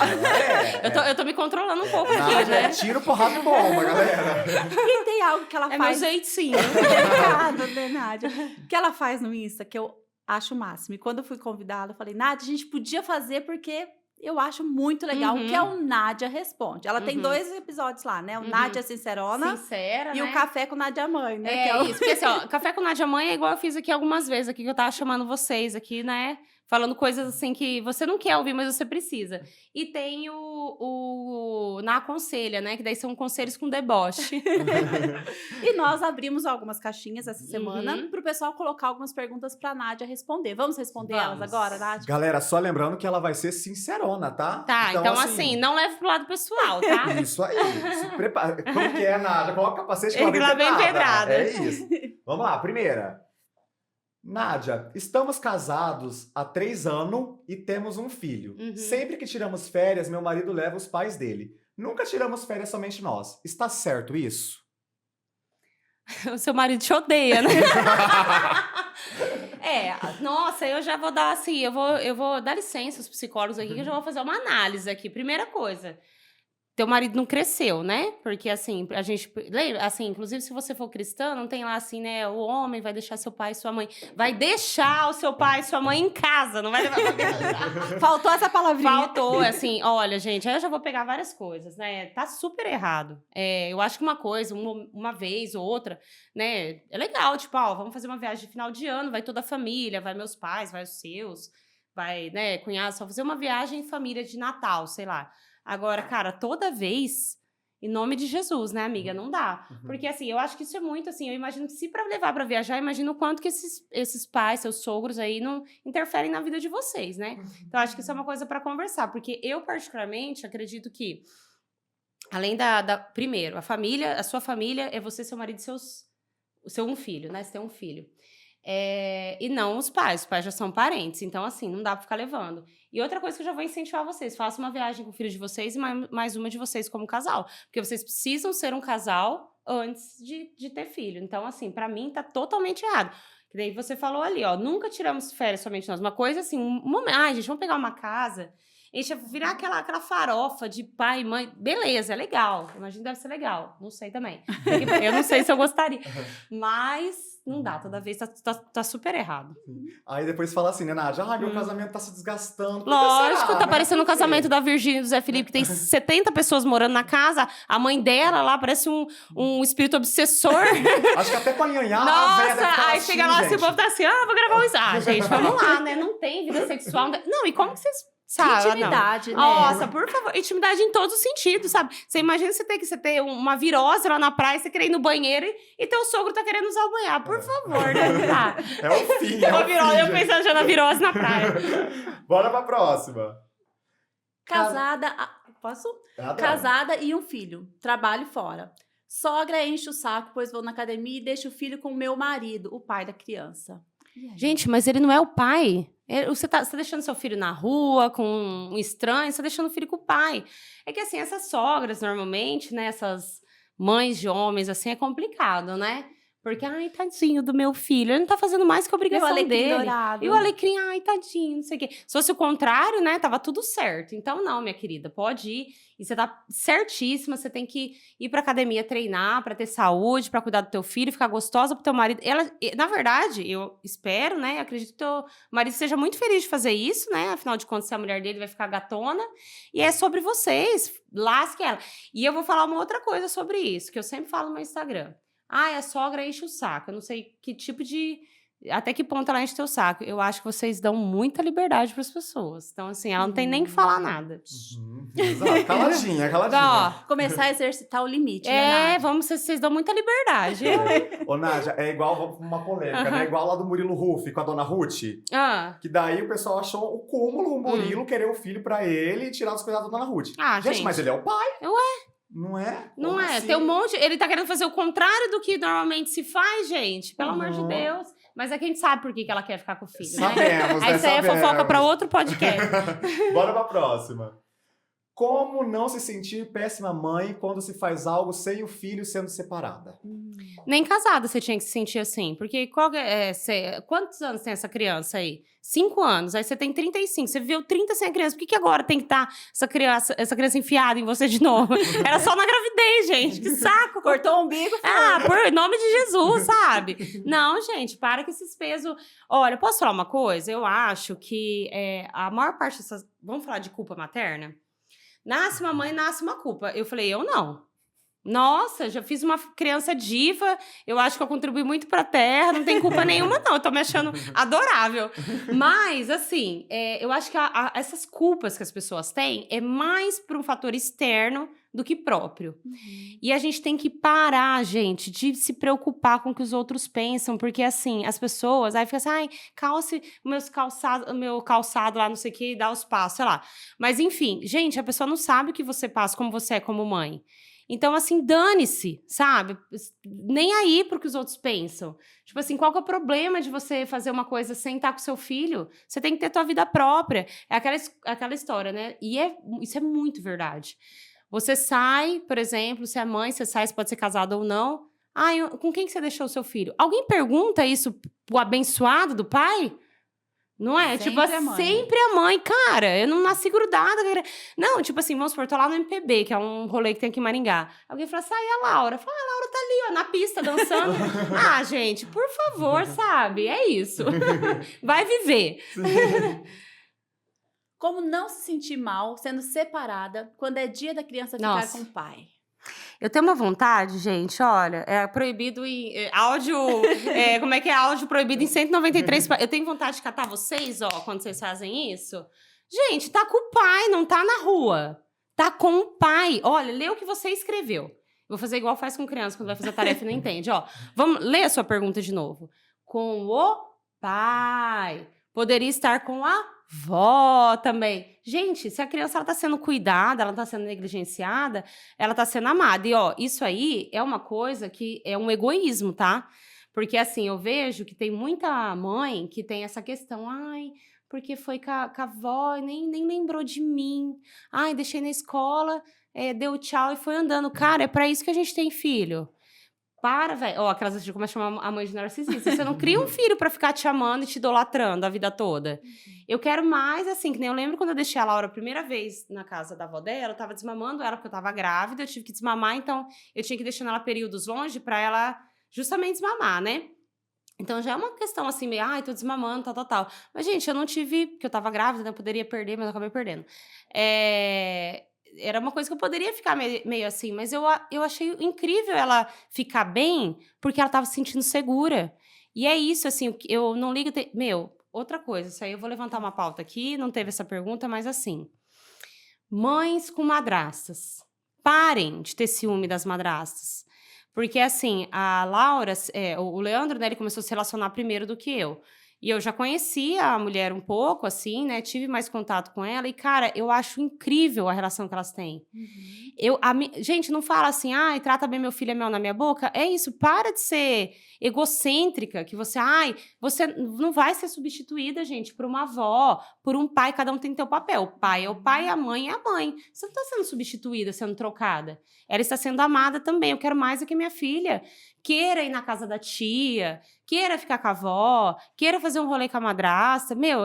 Eu tô me controlando um pouco aqui, né? Tiro, porrada e bomba, galera. E tem algo que ela faz... meu jeitinho. Delicado, né, Nádia? Que ela faz no Insta, que eu acho o máximo. E quando eu fui convidada, eu falei, Nádia, a gente podia fazer porque... Eu acho muito legal, que é o Nádia Responde. Ela tem 2 episódios lá, né? O Nádia Sincerona e o Café com Nádia Mãe, né? Isso, porque assim, Café com Nádia Mãe é igual eu fiz aqui algumas vezes, aqui que eu tava chamando vocês aqui, né? Falando coisas assim que você não quer ouvir, mas você precisa. E tem o Na Aconselha, né? Que daí são conselhos com deboche. E nós abrimos algumas caixinhas essa semana pro pessoal colocar algumas perguntas pra Nádia responder. Vamos responder elas agora, Nádia? Galera, só lembrando que ela vai ser sincerona, tá? Tá, então assim, não leve pro lado pessoal, tá? Isso aí. Se prepara. Como que é, Nádia? Coloca o capacete que ela vem pedrada. É isso. Vamos lá, primeira. Nádia, estamos casados há 3 anos e temos um filho. Sempre que tiramos férias, meu marido leva os pais dele. Nunca tiramos férias somente nós. Está certo isso? O seu marido te odeia, né? Nossa, eu já vou dar assim, eu vou dar licença aos psicólogos aqui, que eu já vou fazer uma análise aqui. Primeira coisa, teu marido não cresceu, né? Porque assim, a gente lembra, assim, inclusive se você for cristã, não tem lá assim, né? O homem vai deixar seu pai e sua mãe, vai deixar o seu pai e sua mãe em casa, não vai levar pra viajar. Faltou essa palavrinha. Faltou, assim, olha, gente, aí eu já vou pegar várias coisas, né? Tá super errado. Eu acho que uma coisa, uma vez ou outra, né? É legal, tipo, ó, vamos fazer uma viagem de final de ano, vai toda a família, vai meus pais, vai os seus, vai, né, cunhado, só fazer uma viagem em família de Natal, sei lá. Agora, cara, toda vez, em nome de Jesus, né, amiga? Não dá. Porque, assim, eu acho que isso é muito, assim, eu imagino que se pra levar pra viajar, eu imagino o quanto que esses pais, seus sogros aí, não interferem na vida de vocês, né? Então, acho que isso é uma coisa pra conversar. Porque eu, particularmente, acredito que, além primeiro, a sua família é você, seu marido e seu um filho, né? Você tem um filho. E não os pais já são parentes, então assim, não dá pra ficar levando. E outra coisa que eu já vou incentivar vocês, façam uma viagem com o filho de vocês e mais uma de vocês como casal, porque vocês precisam ser um casal antes de ter filho. Então assim, pra mim tá totalmente errado. Que daí você falou ali, ó, nunca tiramos férias somente nós, uma coisa assim, um momento, gente, vamos pegar uma casa, a gente vai virar aquela farofa de pai e mãe, beleza, é legal, imagino que deve ser legal, não sei também, eu não sei se eu gostaria, mas não dá, toda vez tá super errado. Aí depois fala assim, né, Nádia? Meu casamento tá se desgastando. Lógico, será, tá né? parecendo o casamento da Virgínia e do Zé Felipe, que tem 70 pessoas morando na casa, a mãe dela lá parece um espírito obsessor. Acho que até com a Nhanhá, Nossa, aí assim, chega lá, gente. o povo tá assim, vou gravar um ensaio. Gente, vamos lá, né? Não tem vida sexual. Não, e como que vocês... Sabe? Intimidade, né? Nossa, por favor, intimidade em todos os sentidos, sabe? Você imagina você ter uma virose lá na praia, você querer ir no banheiro e teu sogro tá querendo usar o banheiro. Por favor, né? Tá. É o fim, é o Virose, fim, eu pensando já na virose na praia. Bora pra próxima. Casada... Posso? Adoro. Casada e um filho. Trabalho fora. Sogra enche o saco, pois vou na academia e deixo o filho com o meu marido, o pai da criança. Gente, mas ele não é o pai. Você tá deixando seu filho na rua com um estranho, você tá deixando o filho com o pai. É que, assim, essas sogras, normalmente, né, essas mães de homens, assim, é complicado, né? Porque, ai, tadinho do meu filho, ele não tá fazendo mais que a obrigação dele. Dourado. E o alecrim, ai, tadinho, não sei o quê. Se fosse o contrário, né, tava tudo certo. Então, não, minha querida, pode ir. E você tá certíssima, você tem que ir pra academia treinar, pra ter saúde, pra cuidar do teu filho, ficar gostosa pro teu marido. Na verdade, eu espero, né, acredito que teu marido seja muito feliz de fazer isso, né, afinal de contas, se a mulher dele vai ficar gatona. E é sobre vocês, lasque ela. E eu vou falar uma outra coisa sobre isso, que eu sempre falo no meu Instagram. A sogra enche o saco. Eu não sei que tipo de... Até que ponto ela enche o teu saco. Eu acho que vocês dão muita liberdade para as pessoas. Então, assim, ela não tem nem que falar nada. Exato. Caladinha. Então, ó, começar a exercitar o limite, né, Nádia? Vocês dão muita liberdade. Ô, Nádia, é igual uma polêmica, né? Igual lá do Murilo Huff com a dona Ruth. Que daí o pessoal achou o cúmulo, o Murilo querer o filho pra ele e tirar os cuidados da dona Ruth. Gente, mas ele é o pai. Ué? Não é? Não Como é. assim? Tem um monte... Ele tá querendo fazer o contrário do que normalmente se faz, gente. Pelo amor de Deus. Mas é que a gente sabe por que ela quer ficar com o filho, Sabemos, né? Aí isso aí é fofoca pra outro podcast. Bora pra próxima. Como não se sentir péssima mãe quando se faz algo sem o filho sendo separada? Nem casada você tinha que se sentir assim. Porque quantos anos tem essa criança aí? 5 anos. Aí você tem 35. Você viveu 30 sem a criança. Por que agora tem que estar essa criança enfiada em você de novo? Era só na gravidez, gente. Que saco. Cortou o umbigo. Por nome de Jesus, sabe? Não, gente, para com esses pesos. Olha, posso falar uma coisa? Eu acho que a maior parte dessas... Vamos falar de culpa materna? Nasce uma mãe, nasce uma culpa. Eu falei, eu não. Nossa, já fiz uma criança diva, eu acho que eu contribuí muito pra terra, não tem culpa nenhuma não, eu tô me achando adorável. Mas, assim, eu acho que essas culpas que as pessoas têm é mais por um fator externo do que próprio. E a gente tem que parar, gente, de se preocupar com o que os outros pensam, porque, assim, as pessoas, aí fica assim, calce o meu calçado lá, não sei o que, e dá os passos, sei lá. Mas, enfim, gente, a pessoa não sabe o que você passa, como você é como mãe. Então, assim, dane-se, sabe? Nem aí pro que os outros pensam. Tipo assim, qual que é o problema de você fazer uma coisa sem estar com seu filho? Você tem que ter tua vida própria. É aquela história, né? E isso é muito verdade. Você sai, por exemplo, se é mãe, você sai, você pode ser casada ou não. Com quem que você deixou o seu filho? Alguém pergunta isso o abençoado do pai? Não é? Sempre Tipo, a mãe. sempre a mãe, cara. Eu não nasci grudada. Cara. Não, tipo assim, vamos supor, tô lá no MPB, que é um rolê que tem aqui em Maringá. Alguém fala assim, e a Laura? Fala, a Laura tá ali, ó, na pista, dançando. Ah, gente, por favor, sabe? É isso. Vai viver. Como não se sentir mal sendo separada quando é dia da criança ficar Nossa. com o pai? Eu tenho uma vontade, gente, olha, é proibido em áudio, como é que é áudio proibido em 193, eu tenho vontade de catar vocês, ó, quando vocês fazem isso. Gente, tá com o pai, não tá na rua. Tá com o pai. Olha, lê o que você escreveu. Vou fazer igual faz com criança, quando vai fazer a tarefa e não entende, ó. Vamos ler a sua pergunta de novo. Com o pai. Poderia estar com a vó também. Gente, se a criança ela tá sendo cuidada, ela tá sendo negligenciada, ela tá sendo amada. E, ó, isso aí é uma coisa que é um egoísmo, tá? Porque, assim, eu vejo que tem muita mãe que tem essa questão, ai, porque foi com a avó e nem lembrou de mim. Ai, deixei na escola, deu tchau e foi andando. Cara, é pra isso que a gente tem filho. Para, velho. Ó, aquelas que começam a chamar a mãe de narcisista. Você não cria um filho pra ficar te amando e te idolatrando a vida toda. Eu quero mais, assim, que nem eu lembro quando eu deixei a Laura a primeira vez na casa da avó dela, eu tava desmamando ela porque eu tava grávida, eu tive que desmamar, então eu tinha que deixar ela períodos longe pra ela justamente desmamar, né? Então já é uma questão assim, meio, ai, tô desmamando, tal. Mas, gente, eu não tive, porque eu tava grávida, né? Eu poderia perder, mas eu acabei perdendo. Era uma coisa que eu poderia ficar meio assim, mas eu achei incrível ela ficar bem, porque ela tava se sentindo segura. E é isso, assim, eu não ligo... Meu, outra coisa, isso aí eu vou levantar uma pauta aqui, não teve essa pergunta, mas assim... Mães com madrastas. Parem de ter ciúme das madrastas. Porque, assim, a Laura... o Leandro, né, ele começou a se relacionar primeiro do que eu. E eu já conhecia a mulher um pouco, assim, né? Tive mais contato com ela. E, cara, eu acho incrível a relação que elas têm. Gente, não fala assim, ai, trata bem meu filho, é mel na minha boca. É isso, para de ser egocêntrica, que você não vai ser substituída, gente, por uma avó, por um pai, cada um tem seu papel. O pai é o pai, a mãe é a mãe. Você não está sendo substituída, sendo trocada. Ela está sendo amada também. Eu quero mais do que minha filha queira ir na casa da tia, queira ficar com a avó, queira fazer um rolê com a madrasta. Meu,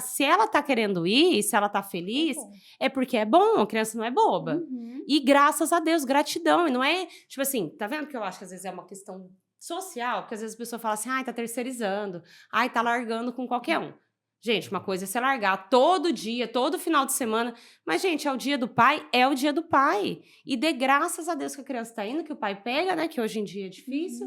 se ela tá querendo ir, se ela tá feliz, é porque é bom, a criança não é boba. E graças a Deus, gratidão. E não é, tipo assim, tá vendo que eu acho que às vezes é uma questão social, porque às vezes a pessoa fala assim, ai, tá terceirizando, ai, tá largando com qualquer um. Gente, uma coisa é você largar todo dia, todo final de semana. Mas, gente, é o dia do pai, é o dia do pai. E dê graças a Deus que a criança tá indo, que o pai pega, né? Que hoje em dia é difícil.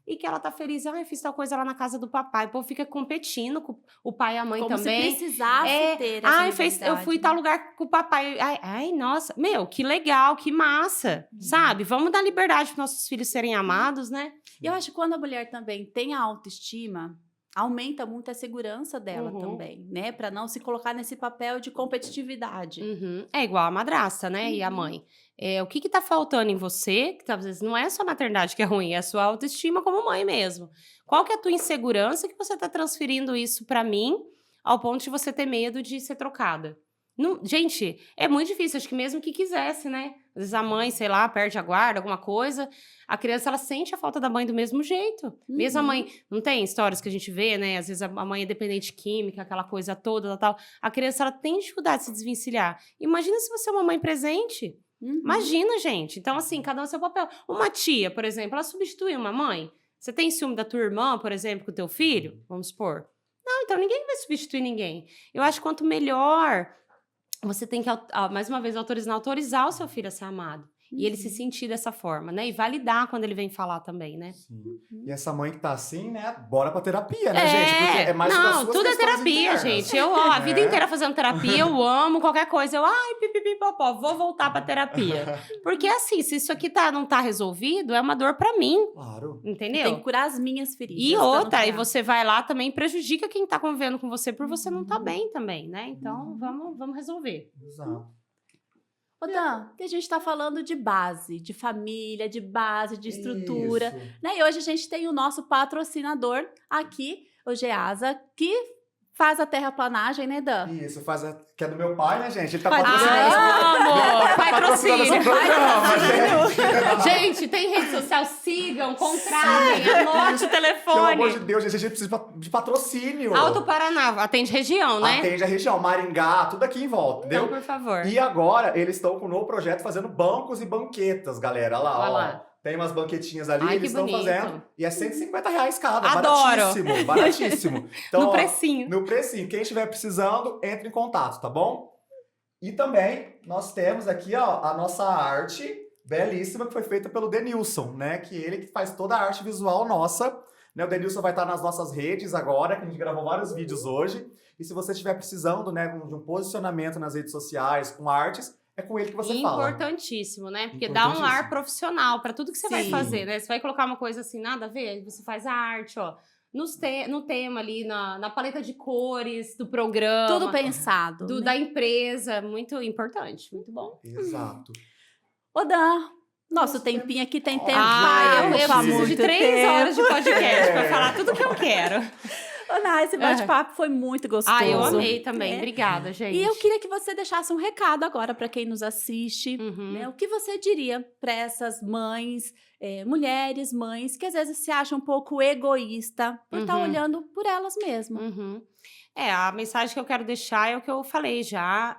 E que ela tá feliz. Ai, fiz tal coisa lá na casa do papai. O povo fica competindo com o pai e a mãe como também. Se precisasse ter essa eu fui em tal lugar com o papai. Ai, nossa. Meu, que legal, que massa. Sabe? Vamos dar liberdade para nossos filhos serem amados, né? E eu acho que quando a mulher também tem a autoestima... aumenta muito a segurança dela também, né? Para não se colocar nesse papel de competitividade. É igual a madrasta, né? E a mãe. O que tá faltando em você? Que às vezes não é só a maternidade que é ruim, é a sua autoestima como mãe mesmo. Qual que é a tua insegurança que você tá transferindo isso para mim ao ponto de você ter medo de ser trocada? Não, gente, é muito difícil. Acho que mesmo que quisesse, né? Às vezes a mãe, sei lá, perde a guarda, alguma coisa. A criança, ela sente a falta da mãe do mesmo jeito. Mesmo a mãe... Não tem histórias que a gente vê, né? Às vezes a mãe é dependente química, aquela coisa toda, tal. A criança, ela tem dificuldade de se desvencilhar. Imagina se você é uma mãe presente. Imagina, gente. Então, assim, cada um seu papel. Uma tia, por exemplo, ela substitui uma mãe? Você tem ciúme da tua irmã, por exemplo, com o teu filho? Vamos supor. Não, então ninguém vai substituir ninguém. Eu acho que quanto melhor... Você tem que, mais uma vez, autorizar o seu filho a ser amado. E ele se sentir dessa forma, né? E validar quando ele vem falar também, né? Sim. E essa mãe que tá assim, né? Bora pra terapia, né, gente? Porque é mais das suas tudo é questões terapia, internas. gente. Eu, a vida inteira fazendo terapia, eu amo qualquer coisa. Pipipipopó, vou voltar pra terapia. Porque, assim, se isso aqui não tá resolvido, é uma dor pra mim. Claro. Entendeu? Tem que curar as minhas feridas. E outra, e você vai lá também prejudica quem tá convivendo com você por você não tá bem também, né? Então, vamos resolver. Exato. Ô, Dan, a gente tá falando de base, de família, de base, de estrutura, né? E hoje a gente tem o nosso patrocinador aqui, o Geasa, que faz a terraplanagem, né, Dan? Isso, que é do meu pai, né, gente? Ele tá Pai, patrocinando. amor! Pai patrocinando esse programa, gente. Gente, tem rede social, sigam, contratem, anote o Pelo telefone. amor de Deus, gente, a gente precisa de patrocínio. Alto Paraná, atende região, né? Atende a região, Maringá, tudo aqui em volta, Então, entendeu? por favor. E agora, eles estão com um novo projeto fazendo bancos e banquetas, galera. Olha lá, Olha ó. lá. Tem umas banquetinhas ali, Ai, eles que estão bonito. fazendo. E é R$150 cada. Adoro. Baratíssimo, baratíssimo. Então, No ó, precinho. no precinho. Quem estiver precisando, entre em contato, tá bom? E também, nós temos aqui, ó, a nossa arte belíssima que foi feita pelo Denilson, né? Que ele que faz toda a arte visual nossa. Né? O Denilson vai estar nas nossas redes agora, que a gente gravou vários vídeos hoje. E se você estiver precisando, né, de um posicionamento nas redes sociais, com artes, é com ele que você fala. Importantíssimo, né? Porque dá um Importantíssimo. ar profissional pra tudo que você vai Sim. fazer, né? Você vai colocar uma coisa assim, nada a ver, você faz a arte, ó. No tema ali, na paleta de cores do programa. Tudo pensado. né? Da empresa. Muito importante, muito bom. Exato. Ô, Dan, nosso tempinho aqui tem tempo. Ah, vai eu ocupar preciso de muito 3 tempo. horas de podcast É. pra falar tudo que eu quero. Ô, Ná, esse bate-papo foi muito gostoso. Ah, eu amei também. É. Obrigada, gente. E eu queria que você deixasse um recado agora para quem nos assiste. Uhum. Né? O que você diria para essas mães, mulheres, mães, que às vezes se acham um pouco egoísta por estar Uhum. olhando por elas mesmas? Uhum. A mensagem que eu quero deixar é o que eu falei já.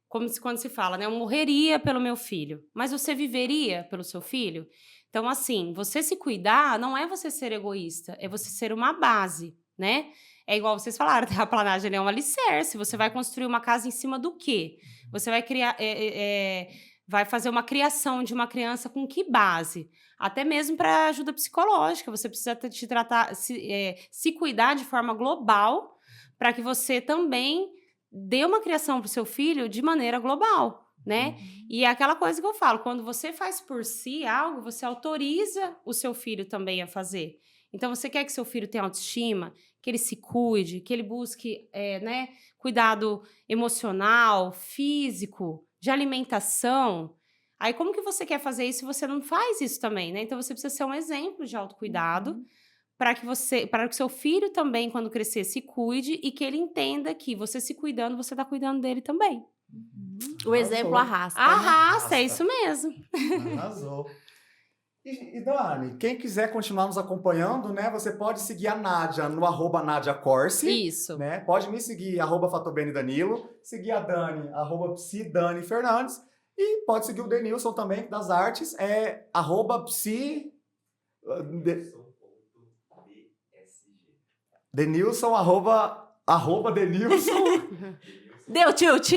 Quando se fala, né? Eu morreria pelo meu filho. Mas você viveria pelo seu filho? Então, assim, você se cuidar não é você ser egoísta, é você ser uma base, né? É igual vocês falaram, a terraplanagem é um alicerce. Você vai construir uma casa em cima do quê? Você vai criar... vai fazer uma criação de uma criança com que base? Até mesmo para ajuda psicológica. Você precisa te tratar, se cuidar de forma global para que você também dê uma criação para o seu filho de maneira global, né? E é aquela coisa que eu falo, quando você faz por si algo, você autoriza o seu filho também a fazer. Então, você quer que seu filho tenha autoestima, que ele se cuide, que ele busque né, cuidado emocional, físico, de alimentação. Aí, como que você quer fazer isso se você não faz isso também, né? Então, você precisa ser um exemplo de autocuidado para que o seu filho também, quando crescer, se cuide e que ele entenda que você se cuidando, você está cuidando dele também. O exemplo arrasta. né? Arrasta, é isso mesmo. Arrasou. E Dani, quem quiser continuar nos acompanhando, né? Você pode seguir a Nádia no @NádiaCorse. Isso. Né? Pode me seguir, @FatoBeniDanilo. Seguir a Dani, @PsiDaniFernandes. E pode seguir o Denilson também, das artes. É @Psi... Denilson, Denilson Deu tilt!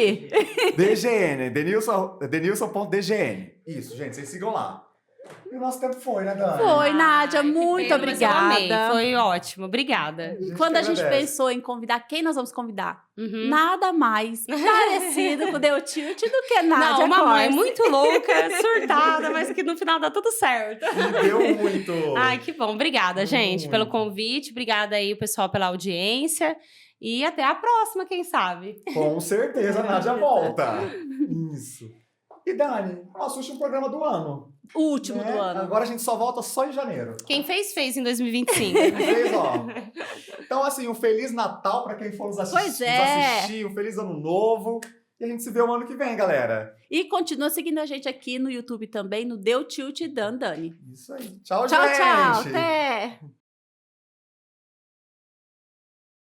DGN. Denilson.dgn. Isso, gente, vocês sigam lá. E o nosso tempo foi, né, Dani? Foi, Nádia, Ai, que muito pena, mas eu amei. obrigada. Foi ótimo, obrigada. Quando a gente agradece. pensou em convidar, quem nós vamos convidar? Uhum. Nada mais parecido com o Deu Tilt do que Nádia Não, uma mãe Corse. muito louca, surtada, mas que no final dá tudo certo. E deu muito. Ai, que bom. Obrigada, gente, Muito. pelo convite. Obrigada aí, pessoal, pela audiência. E até a próxima, quem sabe. Com certeza a Nádia volta. Isso. E Dani, nosso último programa do ano. O último né? do ano. Agora a gente só volta só em janeiro. Quem fez em 2025. Fez, ó. Então, assim, um Feliz Natal para quem for nos Pois nos é. assistir, um Feliz Ano Novo. E a gente se vê o ano que vem, galera. E continua seguindo a gente aqui no YouTube também, no Deu Tilt Dan Dani. Isso aí. Tchau, Tchau, gente. tchau. Até!